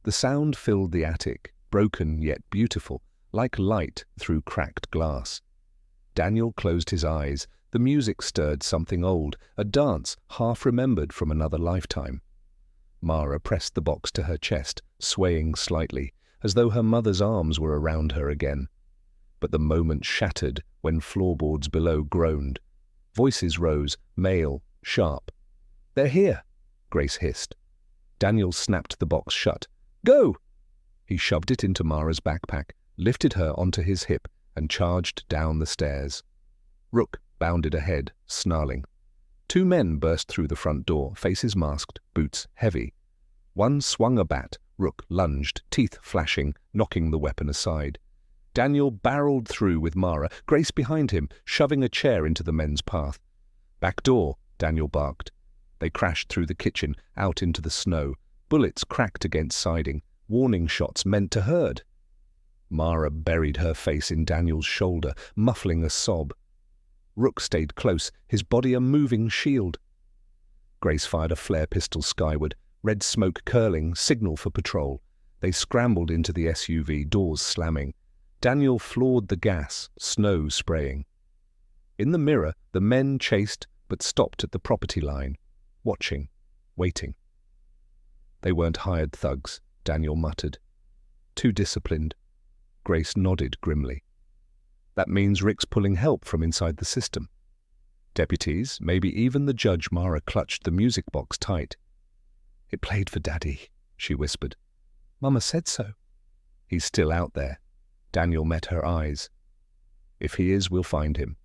A: The sound filled the attic, broken yet beautiful, like light through cracked glass. Daniel closed his eyes. The music stirred something old, a dance half remembered from another lifetime. Mara pressed the box to her chest, swaying slightly, as though her mother's arms were around her again. But the moment shattered when floorboards below groaned. Voices rose, male, sharp. "They're here," Grace hissed. Daniel snapped the box shut. "Go!" He shoved it into Mara's backpack, lifted her onto his hip, and charged down the stairs. Rook bounded ahead, snarling. Two men burst through the front door, faces masked, boots heavy. One swung a bat. Rook lunged, teeth flashing, knocking the weapon aside. Daniel barreled through with Mara, Grace behind him, shoving a chair into the men's path. "Back door," Daniel barked. They crashed through the kitchen, out into the snow. Bullets cracked against siding, warning shots meant to hurt. Mara buried her face in Daniel's shoulder, muffling a sob. Rook stayed close, his body a moving shield. Grace fired a flare pistol skyward, red smoke curling, signal for patrol. They scrambled into the SUV, doors slamming. Daniel floored the gas, snow spraying. In the mirror, the men chased but stopped at the property line, watching, waiting. They weren't hired thugs, Daniel muttered. Too disciplined. Grace nodded grimly. That means Rick's pulling help from inside the system. Deputies, maybe even the judge. Mara clutched the music box tight. "It played for Daddy," she whispered. "Mama said so." "He's still out there." Daniel met her eyes. "If he is, we'll find him.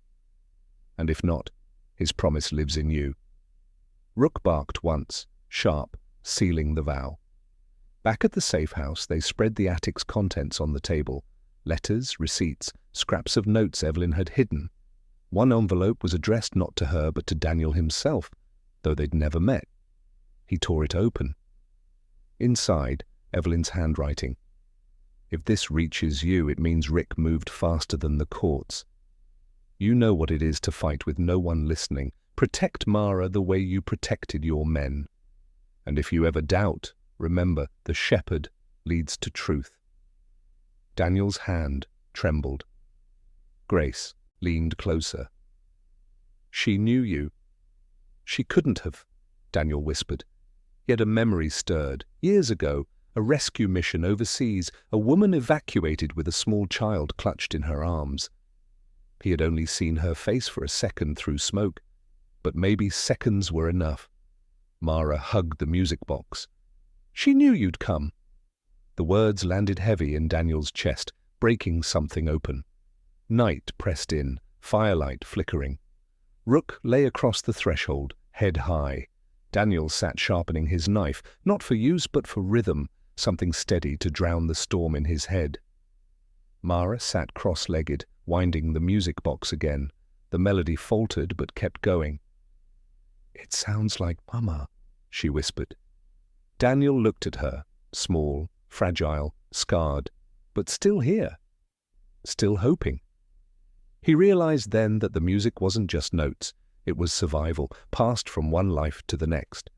A: And if not, his promise lives in you." Rook barked once, sharp, sealing the vow. Back at the safe house, they spread the attic's contents on the table. Letters, receipts, scraps of notes Evelyn had hidden. One envelope was addressed not to her but to Daniel himself, though they'd never met. He tore it open. Inside, Evelyn's handwriting. "If this reaches you, it means Rick moved faster than the courts. You know what it is to fight with no one listening. Protect Mara the way you protected your men. And if you ever doubt, remember, the shepherd leads to truth." Daniel's hand trembled. Grace leaned closer. "She knew you." "She couldn't have," Daniel whispered. Yet a memory stirred. Years ago, a rescue mission overseas, a woman evacuated with a small child clutched in her arms. He had only seen her face for a second through smoke, but maybe seconds were enough. Mara hugged the music box. "She knew you'd come." The words landed heavy in Daniel's chest, breaking something open. Night pressed in, firelight flickering. Rook lay across the threshold, head high. Daniel sat sharpening his knife, not for use but for rhythm, something steady to drown the storm in his head. Mara sat cross-legged, winding the music box again. The melody faltered but kept going. "It sounds like Mama," she whispered. Daniel looked at her, small, fragile, scarred, but still here, still hoping. He realized then that the music wasn't just notes, it was survival, passed from one life to the next.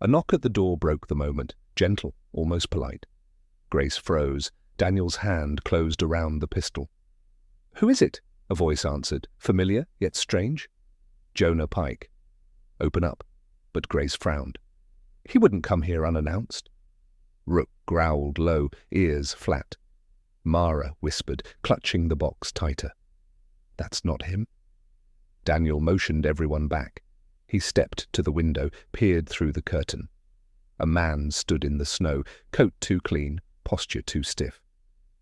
A: A knock at the door broke the moment, gentle, almost polite. Grace froze. Daniel's hand closed around the pistol. "Who is it?" a voice answered, familiar yet strange. "Jonah Pike." "Open up." But Grace frowned. "He wouldn't come here unannounced." Rook growled low, ears flat. Mara whispered, clutching the box tighter. "That's not him." Daniel motioned everyone back. He stepped to the window, peered through the curtain. A man stood in the snow, coat too clean, posture too stiff.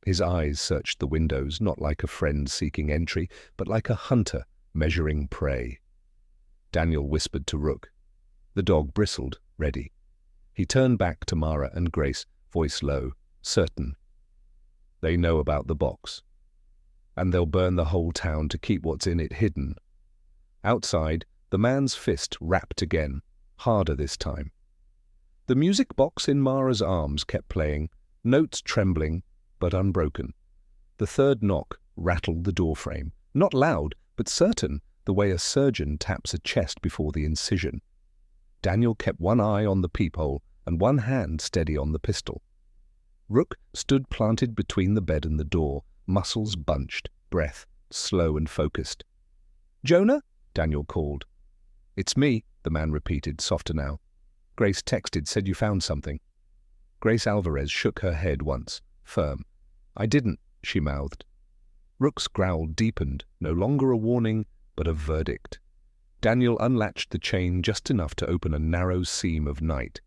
A: His eyes searched the windows, not like a friend seeking entry, but like a hunter measuring prey. Daniel whispered to Rook. The dog bristled, ready. He turned back to Mara and Grace, voice low, certain. "They know about the box. And they'll burn the whole town to keep what's in it hidden." Outside, the man's fist rapped again, harder this time. The music box in Mara's arms kept playing, notes trembling, but unbroken. The third knock rattled the doorframe, not loud, but certain, the way a surgeon taps a chest before the incision. Daniel kept one eye on the peephole and one hand steady on the pistol. Rook stood planted between the bed and the door, muscles bunched, breath slow and focused. "Jonah?" Daniel called. "It's me," the man repeated, softer now. "Grace texted, said you found something." Grace Alvarez shook her head once, firm. "I didn't," she mouthed. Rook's growl deepened, no longer a warning, but a verdict. Daniel unlatched the chain just enough to open a narrow seam of night.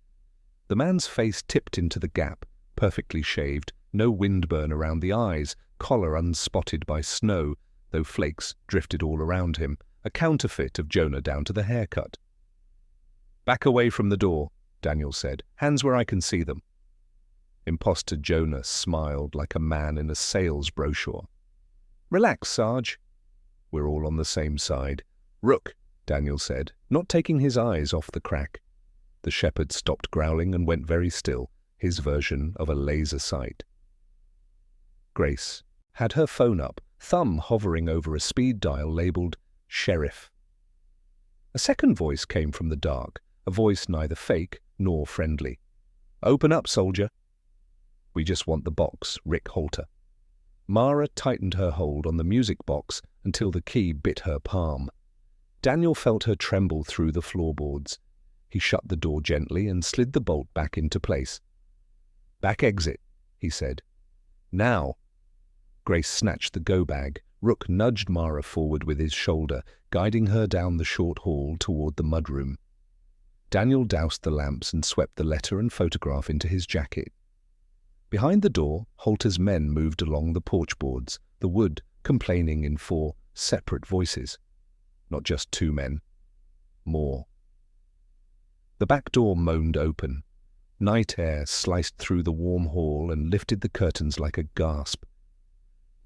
A: The man's face tipped into the gap, perfectly shaved, no windburn around the eyes, collar unspotted by snow, though flakes drifted all around him, a counterfeit of Jonah down to the haircut. "Back away from the door," Daniel said. "Hands where I can see them." Imposter Jonah smiled like a man in a sales brochure. "Relax, Sarge. We're all on the same side." "Rook," Daniel said, not taking his eyes off the crack. The shepherd stopped growling and went very still, his version of a laser sight. Grace had her phone up, thumb hovering over a speed dial labeled Sheriff. A second voice came from the dark, a voice neither fake nor friendly. "Open up, soldier." "We just want the box, Rick Halter." Mara tightened her hold on the music box until the key bit her palm. Daniel felt her tremble through the floorboards. He shut the door gently and slid the bolt back into place. "Back exit," he said. "Now." Grace snatched the go-bag. Rook nudged Mara forward with his shoulder, guiding her down the short hall toward the mudroom. Daniel doused the lamps and swept the letter and photograph into his jacket. Behind the door, Halter's men moved along the porch boards, the wood complaining in 4 separate voices. Not just 2 men. More. The back door moaned open. Night air sliced through the warm hall and lifted the curtains like a gasp.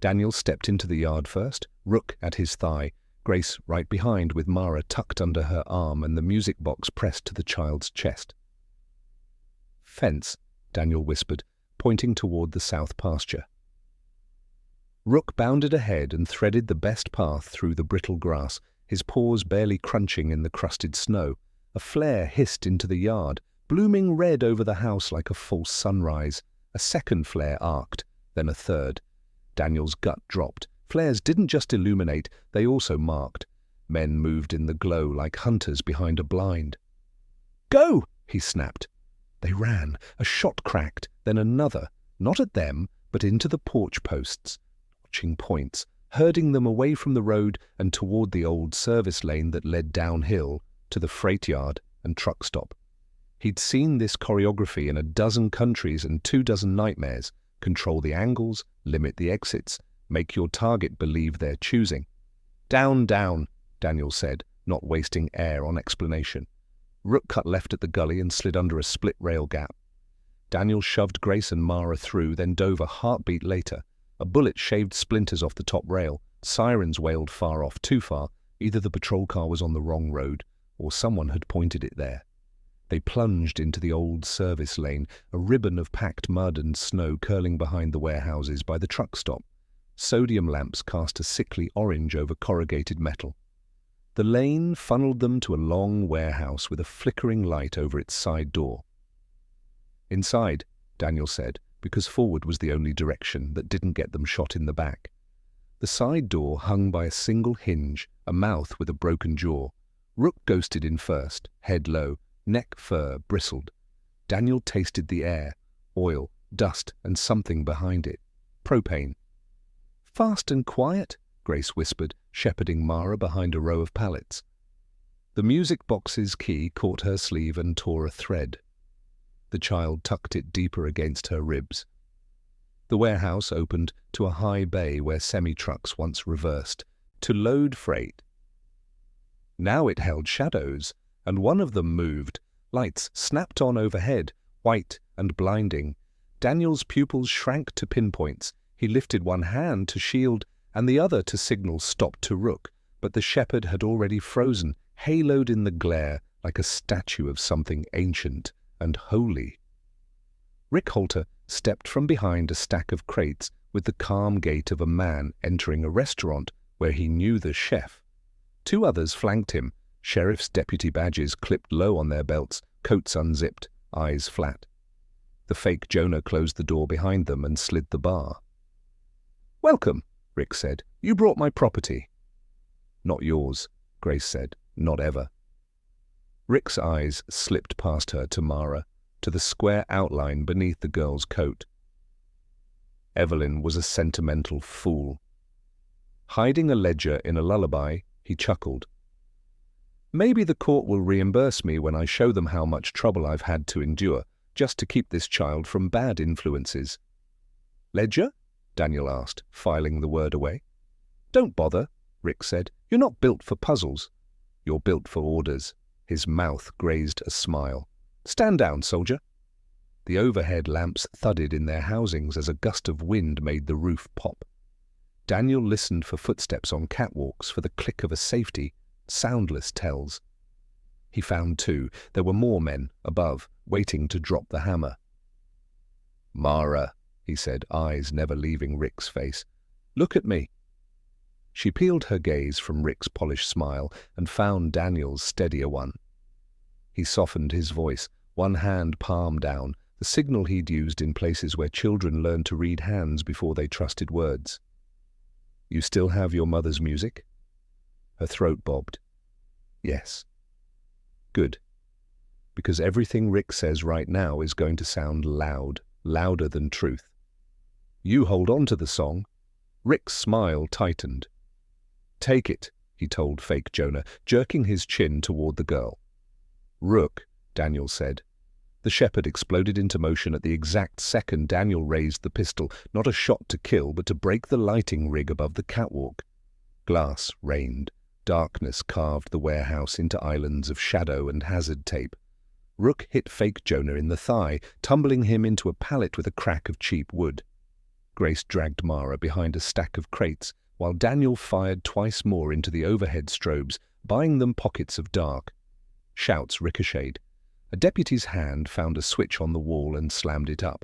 A: Daniel stepped into the yard first, Rook at his thigh, Grace right behind with Mara tucked under her arm and the music box pressed to the child's chest. "Fence," Daniel whispered, pointing toward the south pasture. Rook bounded ahead and threaded the best path through the brittle grass, his paws barely crunching in the crusted snow. A flare hissed into the yard, blooming red over the house like a false sunrise. A second flare arced, then a third. Daniel's gut dropped. Flares didn't just illuminate, they also marked. Men moved in the glow like hunters behind a blind. "Go!" he snapped. They ran. A shot cracked, then another, not at them, but into the porch posts. Notching points, herding them away from the road and toward the old service lane that led downhill to the freight yard and truck stop. He'd seen this choreography in a dozen countries and 24 nightmares. Control the angles, limit the exits, make your target believe they're choosing. "Down, down," Daniel said, not wasting air on explanation. Rook cut left at the gully and slid under a split rail gap. Daniel shoved Grace and Mara through, then dove a heartbeat later. A bullet shaved splinters off the top rail. Sirens wailed far off, too far. Either the patrol car was on the wrong road, or someone had pointed it there. They plunged into the old service lane, a ribbon of packed mud and snow curling behind the warehouses by the truck stop. Sodium lamps cast a sickly orange over corrugated metal. The lane funneled them to a long warehouse with a flickering light over its side door. "Inside," Daniel said, because forward was the only direction that didn't get them shot in the back. The side door hung by a single hinge, a mouth with a broken jaw. Rook ghosted in first, head low, neck fur bristled. Daniel tasted the air, oil, dust, and something behind it. Propane. "Fast and quiet," Grace whispered, shepherding Mara behind a row of pallets. The music box's key caught her sleeve and tore a thread. The child tucked it deeper against her ribs. The warehouse opened to a high bay where semi-trucks once reversed, to load freight. Now it held shadows, and one of them moved. Lights snapped on overhead, white and blinding. Daniel's pupils shrank to pinpoints. He lifted one hand to shield and the other to signal stop to Rook, but the shepherd had already frozen, haloed in the glare like a statue of something ancient and holy. Rick Halter stepped from behind a stack of crates with the calm gait of a man entering a restaurant where he knew the chef. 2 others flanked him, sheriff's deputy badges clipped low on their belts, coats unzipped, eyes flat. The fake Jonah closed the door behind them and slid the bar. "Welcome," Rick said. "You brought my property." "Not yours," Grace said. "Not ever." Rick's eyes slipped past her to Mara, to the square outline beneath the girl's coat. Evelyn was a sentimental fool. Hiding a ledger in a lullaby, he chuckled. Maybe the court will reimburse me when I show them how much trouble I've had to endure, just to keep this child from bad influences." "Ledger?" Daniel asked, filing the word away. "Don't bother," Rick said. "You're not built for puzzles. You're built for orders." His mouth grazed a smile. "Stand down, soldier." The overhead lamps thudded in their housings as a gust of wind made the roof pop. Daniel listened for footsteps on catwalks, for the click of a safety, soundless tells. He found two. There were more men above, waiting to drop the hammer. "Mara," he said, eyes never leaving Rick's face. "Look at me." She peeled her gaze from Rick's polished smile and found Daniel's steadier one. He softened his voice, one hand palm down, the signal he'd used in places where children learned to read hands before they trusted words. "You still have your mother's music?" Her throat bobbed. "Yes." "Good. Because everything Rick says right now is going to sound loud, louder than truth. You hold on to the song." Rick's smile tightened. "Take it," he told fake Jonah, jerking his chin toward the girl. "Rook," Daniel said. The shepherd exploded into motion at the exact second Daniel raised the pistol, not a shot to kill, but to break the lighting rig above the catwalk. Glass rained. Darkness carved the warehouse into islands of shadow and hazard tape. Rook hit fake Jonah in the thigh, tumbling him into a pallet with a crack of cheap wood. Grace dragged Mara behind a stack of crates, while Daniel fired twice more into the overhead strobes, buying them pockets of dark. Shouts ricocheted. A deputy's hand found a switch on the wall and slammed it up.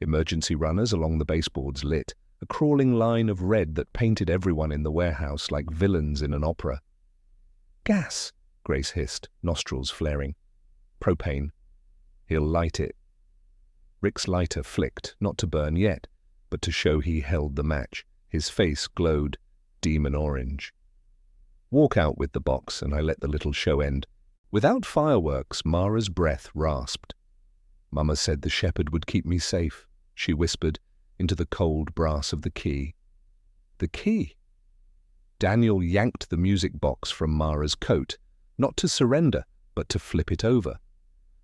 A: Emergency runners along the baseboards lit, a crawling line of red that painted everyone in the warehouse like villains in an opera. "Gas," Grace hissed, nostrils flaring. "Propane. He'll light it." Rick's lighter flicked, not to burn yet, but to show he held the match. His face glowed demon orange. "Walk out with the box," and I let the little show end. Without fireworks, Mara's breath rasped. "Mama said the shepherd would keep me safe," she whispered into the cold brass of the key. The key! Daniel yanked the music box from Mara's coat, not to surrender, but to flip it over.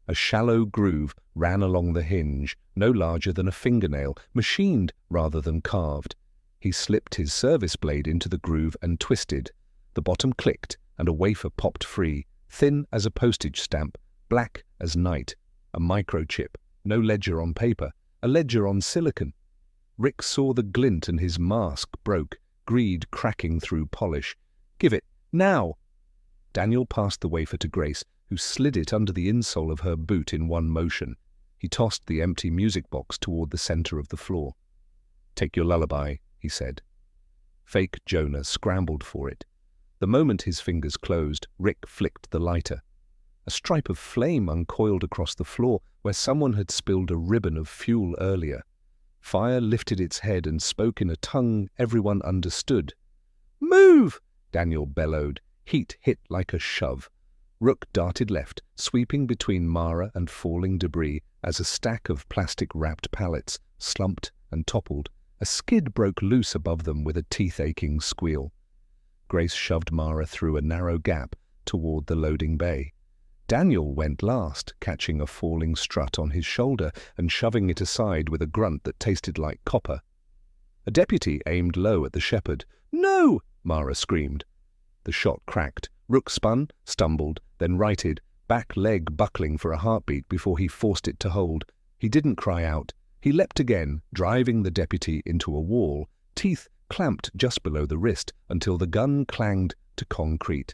A: A shallow groove ran along the hinge, no larger than a fingernail, machined rather than carved. He slipped his service blade into the groove and twisted. The bottom clicked, and a wafer popped free, thin as a postage stamp, black as night. A microchip, no ledger on paper, a ledger on silicon. Rick saw the glint and his mask broke, greed cracking through polish. "Give it, now!" Daniel passed the wafer to Grace, who slid it under the insole of her boot in one motion. He tossed the empty music box toward the center of the floor. "Take your lullaby," he said. Fake Jonah scrambled for it. The moment his fingers closed, Rick flicked the lighter. A stripe of flame uncoiled across the floor where someone had spilled a ribbon of fuel earlier. Fire lifted its head and spoke in a tongue everyone understood. "Move!" Daniel bellowed. Heat hit like a shove. Rook darted left, sweeping between Mara and falling debris as a stack of plastic-wrapped pallets slumped and toppled. A skid broke loose above them with a teeth-aching squeal. Grace shoved Mara through a narrow gap toward the loading bay. Daniel went last, catching a falling strut on his shoulder and shoving it aside with a grunt that tasted like copper. A deputy aimed low at the shepherd. "No!" Mara screamed. The shot cracked. Rook spun, stumbled, then righted, back leg buckling for a heartbeat before he forced it to hold. He didn't cry out. He leapt again, driving the deputy into a wall, teeth clamped just below the wrist until the gun clanged to concrete.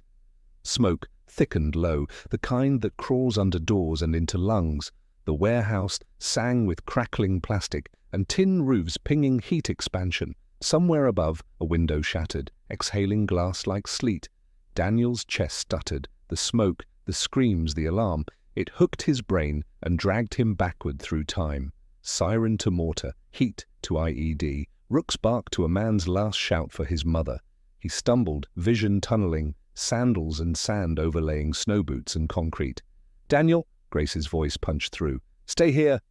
A: Smoke thickened low, the kind that crawls under doors and into lungs. The warehouse sang with crackling plastic and tin roofs pinging heat expansion. Somewhere above, a window shattered, exhaling glass like sleet. Daniel's chest stuttered, the smoke, the screams, the alarm. It hooked his brain and dragged him backward through time. Siren to mortar, heat to IED. Rook's bark to a man's last shout for his mother. He stumbled, vision tunneling, sandals and sand overlaying snow boots and concrete. "Daniel," Grace's voice punched through. "Stay here."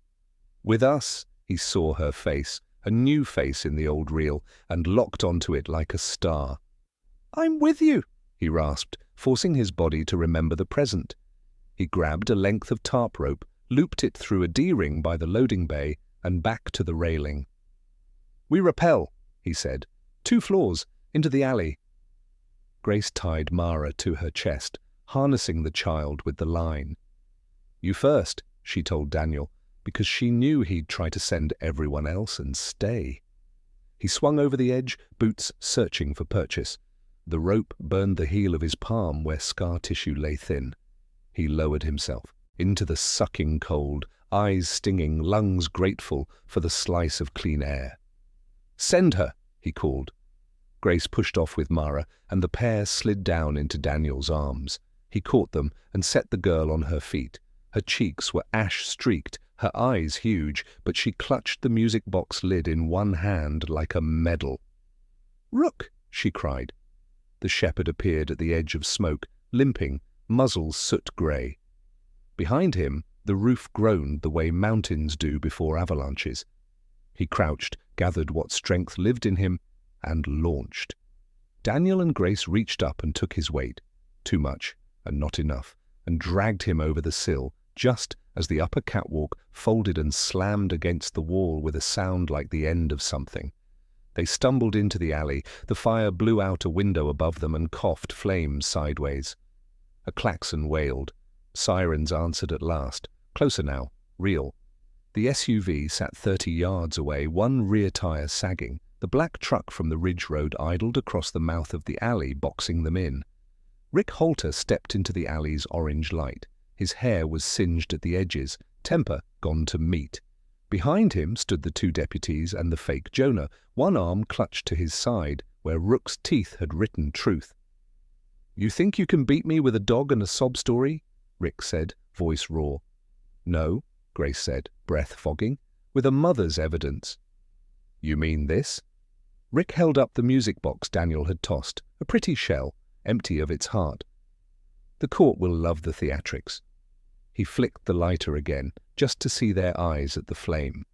A: "With us," he saw her face, a new face in the old reel, and locked onto it like a star. "I'm with you," he rasped, forcing his body to remember the present. He grabbed a length of tarp rope, looped it through a D-ring by the loading bay, and back to the railing. "We rappel," he said. "2 floors, into the alley." Grace tied Mara to her chest, harnessing the child with the line. "You first," she told Daniel, because she knew he'd try to send everyone else and stay. He swung over the edge, boots searching for purchase. The rope burned the heel of his palm where scar tissue lay thin. He lowered himself into the sucking cold, eyes stinging, lungs grateful for the slice of clean air. "Send her," he called. Grace pushed off with Mara, and the pair slid down into Daniel's arms. He caught them and set the girl on her feet. Her cheeks were ash-streaked, her eyes huge, but she clutched the music box lid in one hand like a medal. "Rook!" she cried. The shepherd appeared at the edge of smoke, limping, muzzle soot-grey. Behind him, the roof groaned the way mountains do before avalanches. He crouched, gathered what strength lived in him, and launched. Daniel and Grace reached up and took his weight, too much and not enough, and dragged him over the sill, just as the upper catwalk folded and slammed against the wall with a sound like the end of something. They stumbled into the alley. The fire blew out a window above them and coughed flames sideways. A klaxon wailed. Sirens answered at last. Closer now, real. The SUV sat 30 yards away, one rear tire sagging. The black truck from the Ridge Road idled across the mouth of the alley, boxing them in. Rick Holter stepped into the alley's orange light. His hair was singed at the edges, temper gone to meat. Behind him stood the 2 deputies and the fake Jonah, one arm clutched to his side, where Rook's teeth had written truth. "You think you can beat me with a dog and a sob story?" Rick said, voice raw. "No," Grace said, breath fogging, "with a mother's evidence." "You mean this?" Rick held up the music box Daniel had tossed, a pretty shell, empty of its heart. "The court will love the theatrics." He flicked the lighter again, just to see their eyes at the flame.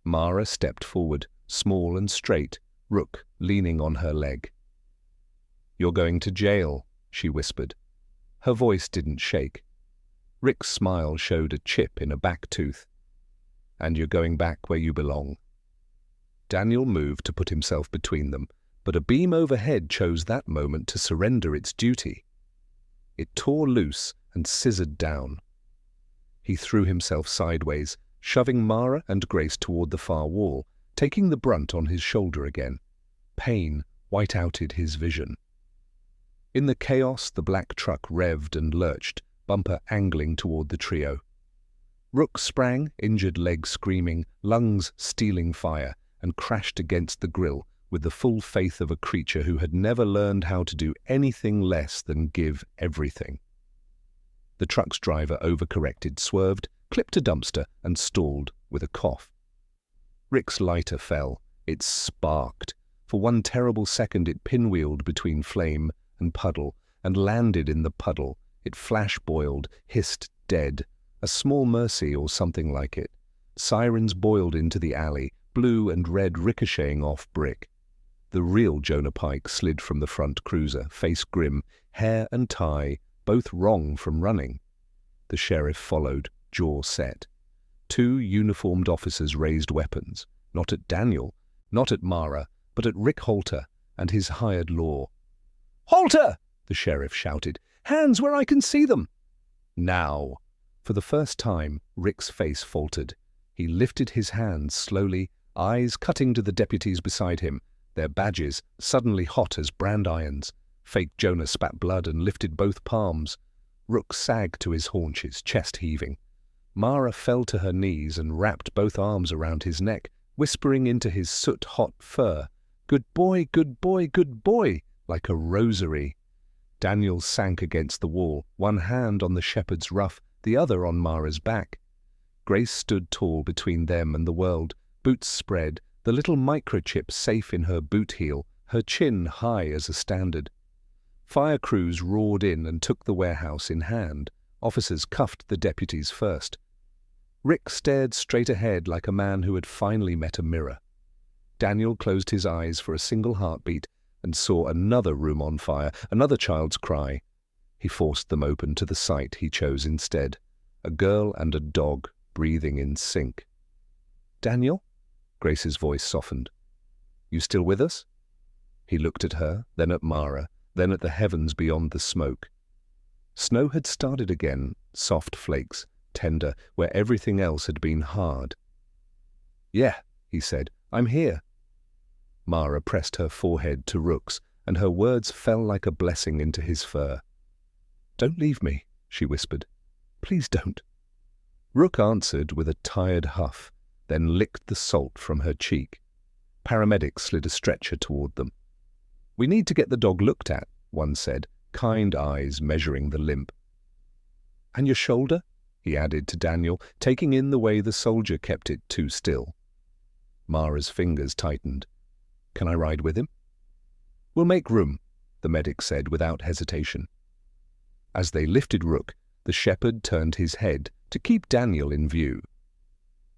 A: Mara stepped forward, small and straight, Rook leaning on her leg. "You're going to jail," she whispered. Her voice didn't shake. Rick's smile showed a chip in a back tooth. "And you're going back where you belong." Daniel moved to put himself between them, but a beam overhead chose that moment to surrender its duty. It tore loose and scissored down. He threw himself sideways, shoving Mara and Grace toward the far wall, taking the brunt on his shoulder again. Pain white-outed his vision. In the chaos, the black truck revved and lurched, bumper angling toward the trio. Rook sprang, injured leg screaming, lungs stealing fire, and crashed against the grill with the full faith of a creature who had never learned how to do anything less than give everything. The truck's driver overcorrected, swerved, clipped a dumpster, and stalled with a cough. Rick's lighter fell. It sparked. For one terrible second it pinwheeled between flame and puddle, and landed in the puddle. It flash-boiled, hissed dead. A small mercy or something like it. Sirens boiled into the alley, blue and red ricocheting off brick. The real Jonah Pike slid from the front cruiser, face grim, hair and tie, both wrong from running. The sheriff followed, jaw set. 2 uniformed officers raised weapons, not at Daniel, not at Mara, but at Rick Holter and his hired law. "Holter!" the sheriff shouted. "Hands where I can see them!" "Now!" For the first time, Rick's face faltered. He lifted his hands slowly, eyes cutting to the deputies beside him, their badges suddenly hot as brand irons. Fake Jonah spat blood and lifted both palms. Rook sagged to his haunches, chest heaving. Mara fell to her knees and wrapped both arms around his neck, whispering into his soot-hot fur, "Good boy, good boy, good boy," like a rosary. Daniel sank against the wall, one hand on the shepherd's ruff, the other on Mara's back. Grace stood tall between them and the world, boots spread, the little microchip safe in her boot heel, her chin high as a standard. Fire crews roared in and took the warehouse in hand. Officers cuffed the deputies first. Rick stared straight ahead like a man who had finally met a mirror. Daniel closed his eyes for a single heartbeat, and saw another room on fire, another child's cry. He forced them open to the sight he chose instead, a girl and a dog breathing in sync. "Daniel?" Grace's voice softened. "You still with us?" He looked at her, then at Mara, then at the heavens beyond the smoke. Snow had started again, soft flakes, tender, where everything else had been hard. "Yeah," he said, "I'm here." Mara pressed her forehead to Rook's, and her words fell like a blessing into his fur. "Don't leave me," she whispered. "Please don't." Rook answered with a tired huff, then licked the salt from her cheek. Paramedics slid a stretcher toward them. "We need to get the dog looked at," one said, kind eyes measuring the limp. "And your shoulder?" he added to Daniel, taking in the way the soldier kept it too still. Mara's fingers tightened. "Can I ride with him?" "We'll make room," the medic said without hesitation. As they lifted Rook, the shepherd turned his head to keep Daniel in view.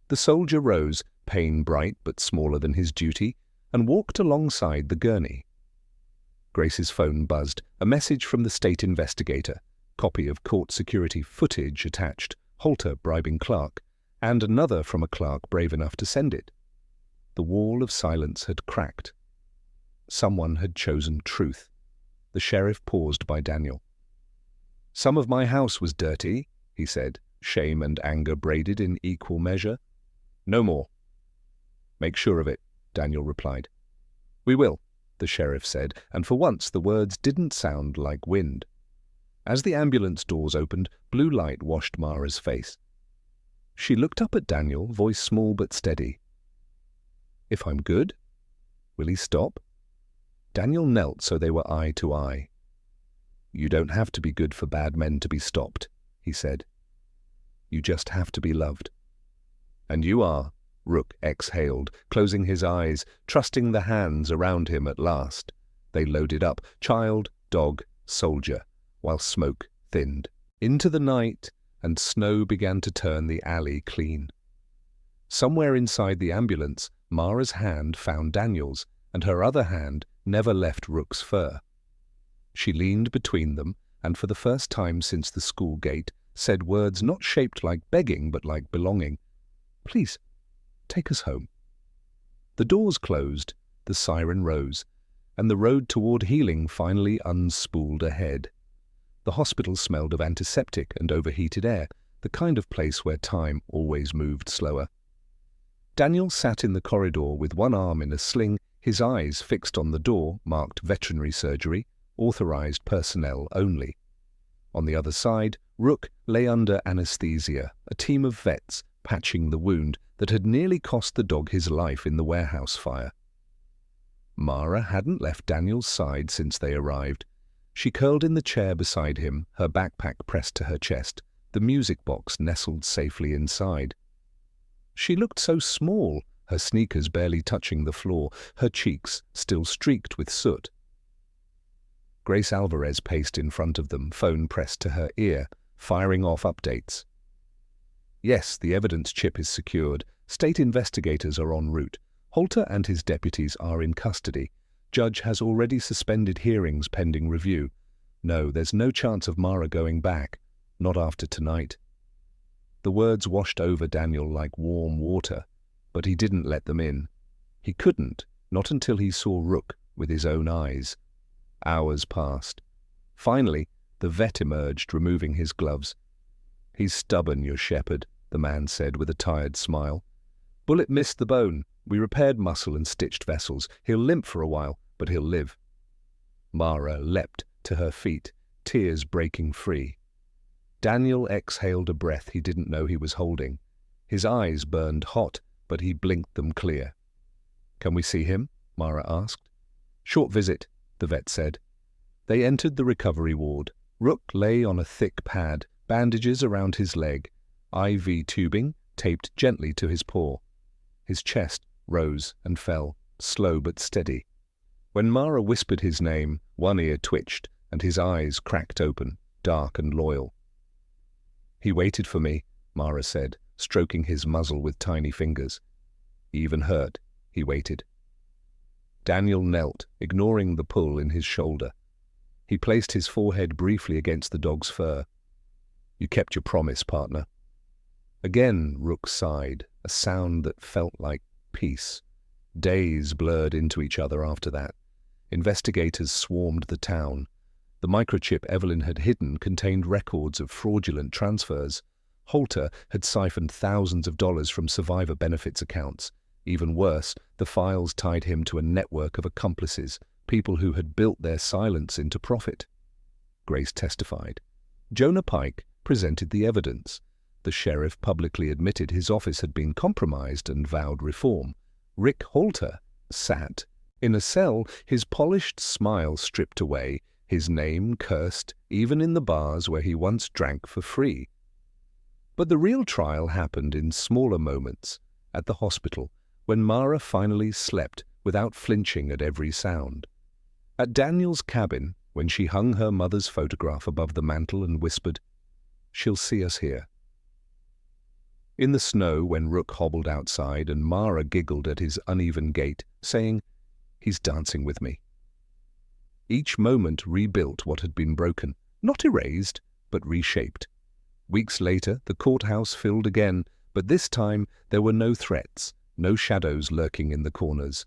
A: The soldier rose, pain bright but smaller than his duty, and walked alongside the gurney. Grace's phone buzzed, a message from the state investigator, copy of court security footage attached, Holter bribing Clark, and another from a clerk brave enough to send it. The wall of silence had cracked. Someone had chosen truth. The sheriff paused by Daniel. "Some of my house was dirty," he said, shame and anger braided in equal measure. "No more." "Make sure of it," Daniel replied. "We will," the sheriff said, and for once the words didn't sound like wind. As the ambulance doors opened, blue light washed Mara's face. She looked up at Daniel, voice small but steady. "If I'm good? Will he stop?" Daniel knelt so they were eye to eye. "You don't have to be good for bad men to be stopped," he said. "You just have to be loved." "And you are," Rook exhaled, closing his eyes, trusting the hands around him at last. They loaded up, child, dog, soldier, while smoke thinned into the night and snow began to turn the alley clean. Somewhere inside the ambulance, Mara's hand found Daniel's, and her other hand never left Rook's fur. She leaned between them, and for the first time since the school gate, said words not shaped like begging but like belonging. "Please, take us home." The doors closed, the siren rose, and the road toward healing finally unspooled ahead. The hospital smelled of antiseptic and overheated air, the kind of place where time always moved slower. Daniel sat in the corridor with one arm in a sling, his eyes fixed on the door marked veterinary surgery, authorized personnel only. On the other side, Rook lay under anesthesia, a team of vets patching the wound that had nearly cost the dog his life in the warehouse fire. Mara hadn't left Daniel's side since they arrived. She curled in the chair beside him, her backpack pressed to her chest, the music box nestled safely inside. She looked so small, her sneakers barely touching the floor, her cheeks still streaked with soot. Grace Alvarez paced in front of them, phone pressed to her ear, firing off updates. "Yes, the evidence chip is secured. State investigators are en route. Holter and his deputies are in custody. Judge has already suspended hearings pending review. No, there's no chance of Mara going back. Not after tonight." The words washed over Daniel like warm water, but he didn't let them in. He couldn't, not until he saw Rook with his own eyes. Hours passed. Finally, the vet emerged, removing his gloves. "He's stubborn, your shepherd," the man said with a tired smile. "Bullet missed the bone. We repaired muscle and stitched vessels. He'll limp for a while, but he'll live." Mara leapt to her feet, tears breaking free. Daniel exhaled a breath he didn't know he was holding. His eyes burned hot, but he blinked them clear. "Can we see him?" Mara asked. "Short visit," the vet said. They entered the recovery ward. Rook lay on a thick pad, bandages around his leg, IV tubing taped gently to his paw. His chest rose and fell, slow but steady. When Mara whispered his name, one ear twitched and his eyes cracked open, dark and loyal. "He waited for me," Mara said, stroking his muzzle with tiny fingers. "Even hurt, he waited." Daniel knelt, ignoring the pull in his shoulder. He placed his forehead briefly against the dog's fur. "You kept your promise, partner." Again, Rook sighed, a sound that felt like peace. Days blurred into each other after that. Investigators swarmed the town. The microchip Evelyn had hidden contained records of fraudulent transfers. Holter had siphoned thousands of dollars from survivor benefits accounts. Even worse, the files tied him to a network of accomplices, people who had built their silence into profit. Grace testified. Jonah Pike presented the evidence. The sheriff publicly admitted his office had been compromised and vowed reform. Rick Holter sat in a cell, his polished smile stripped away, his name cursed, even in the bars where he once drank for free. But the real trial happened in smaller moments, at the hospital, when Mara finally slept without flinching at every sound. At Daniel's cabin, when she hung her mother's photograph above the mantel and whispered, "She'll see us here." In the snow, when Rook hobbled outside and Mara giggled at his uneven gait, saying, "He's dancing with me." Each moment rebuilt what had been broken, not erased, but reshaped. Weeks later, the courthouse filled again, but this time there were no threats, no shadows lurking in the corners.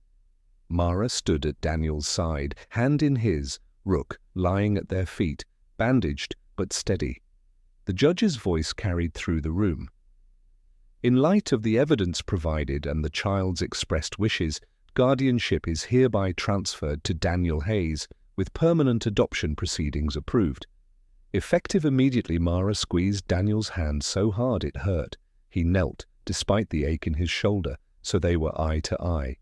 A: Mara stood at Daniel's side, hand in his, Rook lying at their feet, bandaged but steady. The judge's voice carried through the room. "In light of the evidence provided and the child's expressed wishes, guardianship is hereby transferred to Daniel Hayes, with permanent adoption proceedings approved." Effective immediately, Mara squeezed Daniel's hand so hard it hurt. He knelt, despite the ache in his shoulder, so they were eye to eye.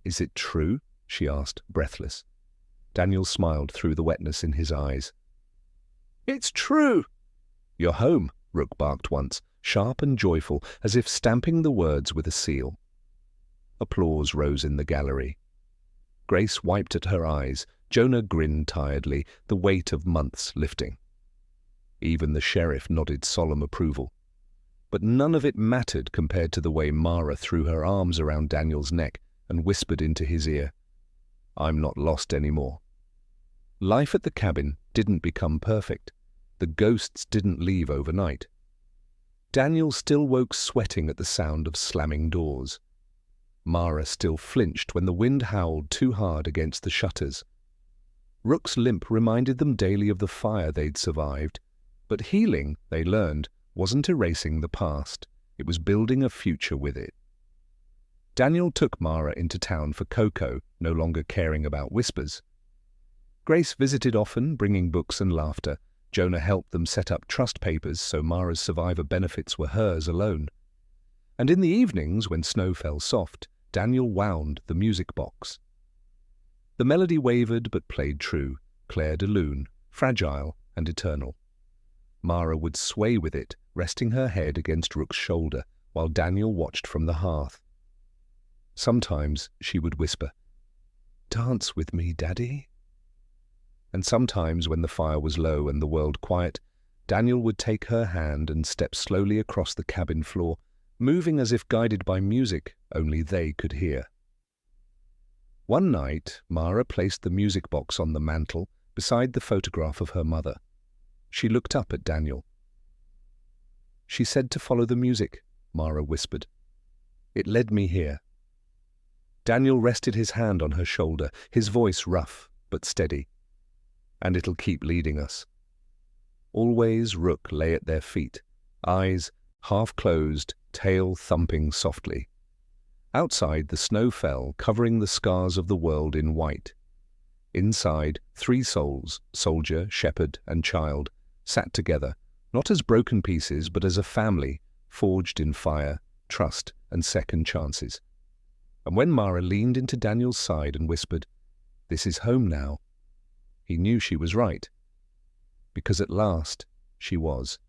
A: "Is it true?" she asked, breathless. Daniel smiled through the wetness in his eyes. "It's true." "You're home," Rook barked once, sharp and joyful, as if stamping the words with a seal. Applause rose in the gallery. Grace wiped at her eyes. Jonah grinned tiredly, the weight of months lifting. Even the sheriff nodded solemn approval. But none of it mattered compared to the way Mara threw her arms around Daniel's neck and whispered into his ear, "I'm not lost anymore." Life at the cabin didn't become perfect. The ghosts didn't leave overnight. Daniel still woke sweating at the sound of slamming doors. Mara still flinched when the wind howled too hard against the shutters. Rook's limp reminded them daily of the fire they'd survived, but healing, they learned, wasn't erasing the past. It was building a future with it. Daniel took Mara into town for cocoa, no longer caring about whispers. Grace visited often, bringing books and laughter. Jonah helped them set up trust papers so Mara's survivor benefits were hers alone. And in the evenings, when snow fell soft, Daniel wound the music box. The melody wavered but played true, Claire de Lune, fragile and eternal. Mara would sway with it, resting her head against Rook's shoulder, while Daniel watched from the hearth. Sometimes she would whisper, "Dance with me, Daddy." And sometimes, when the fire was low and the world quiet, Daniel would take her hand and step slowly across the cabin floor, moving as if guided by music only they could hear. One night, Mara placed the music box on the mantel beside the photograph of her mother. She looked up at Daniel. "She said to follow the music," Mara whispered. "It led me here." Daniel rested his hand on her shoulder, his voice rough but steady. "And it'll keep leading us." Always Rook lay at their feet, eyes half closed, tail thumping softly. Outside, the snow fell, covering the scars of the world in white. Inside, 3 souls, soldier, shepherd, and child, sat together, not as broken pieces, but as a family, forged in fire, trust, and second chances. And when Mara leaned into Daniel's side and whispered, "This is home now," he knew she was right. Because at last, she was.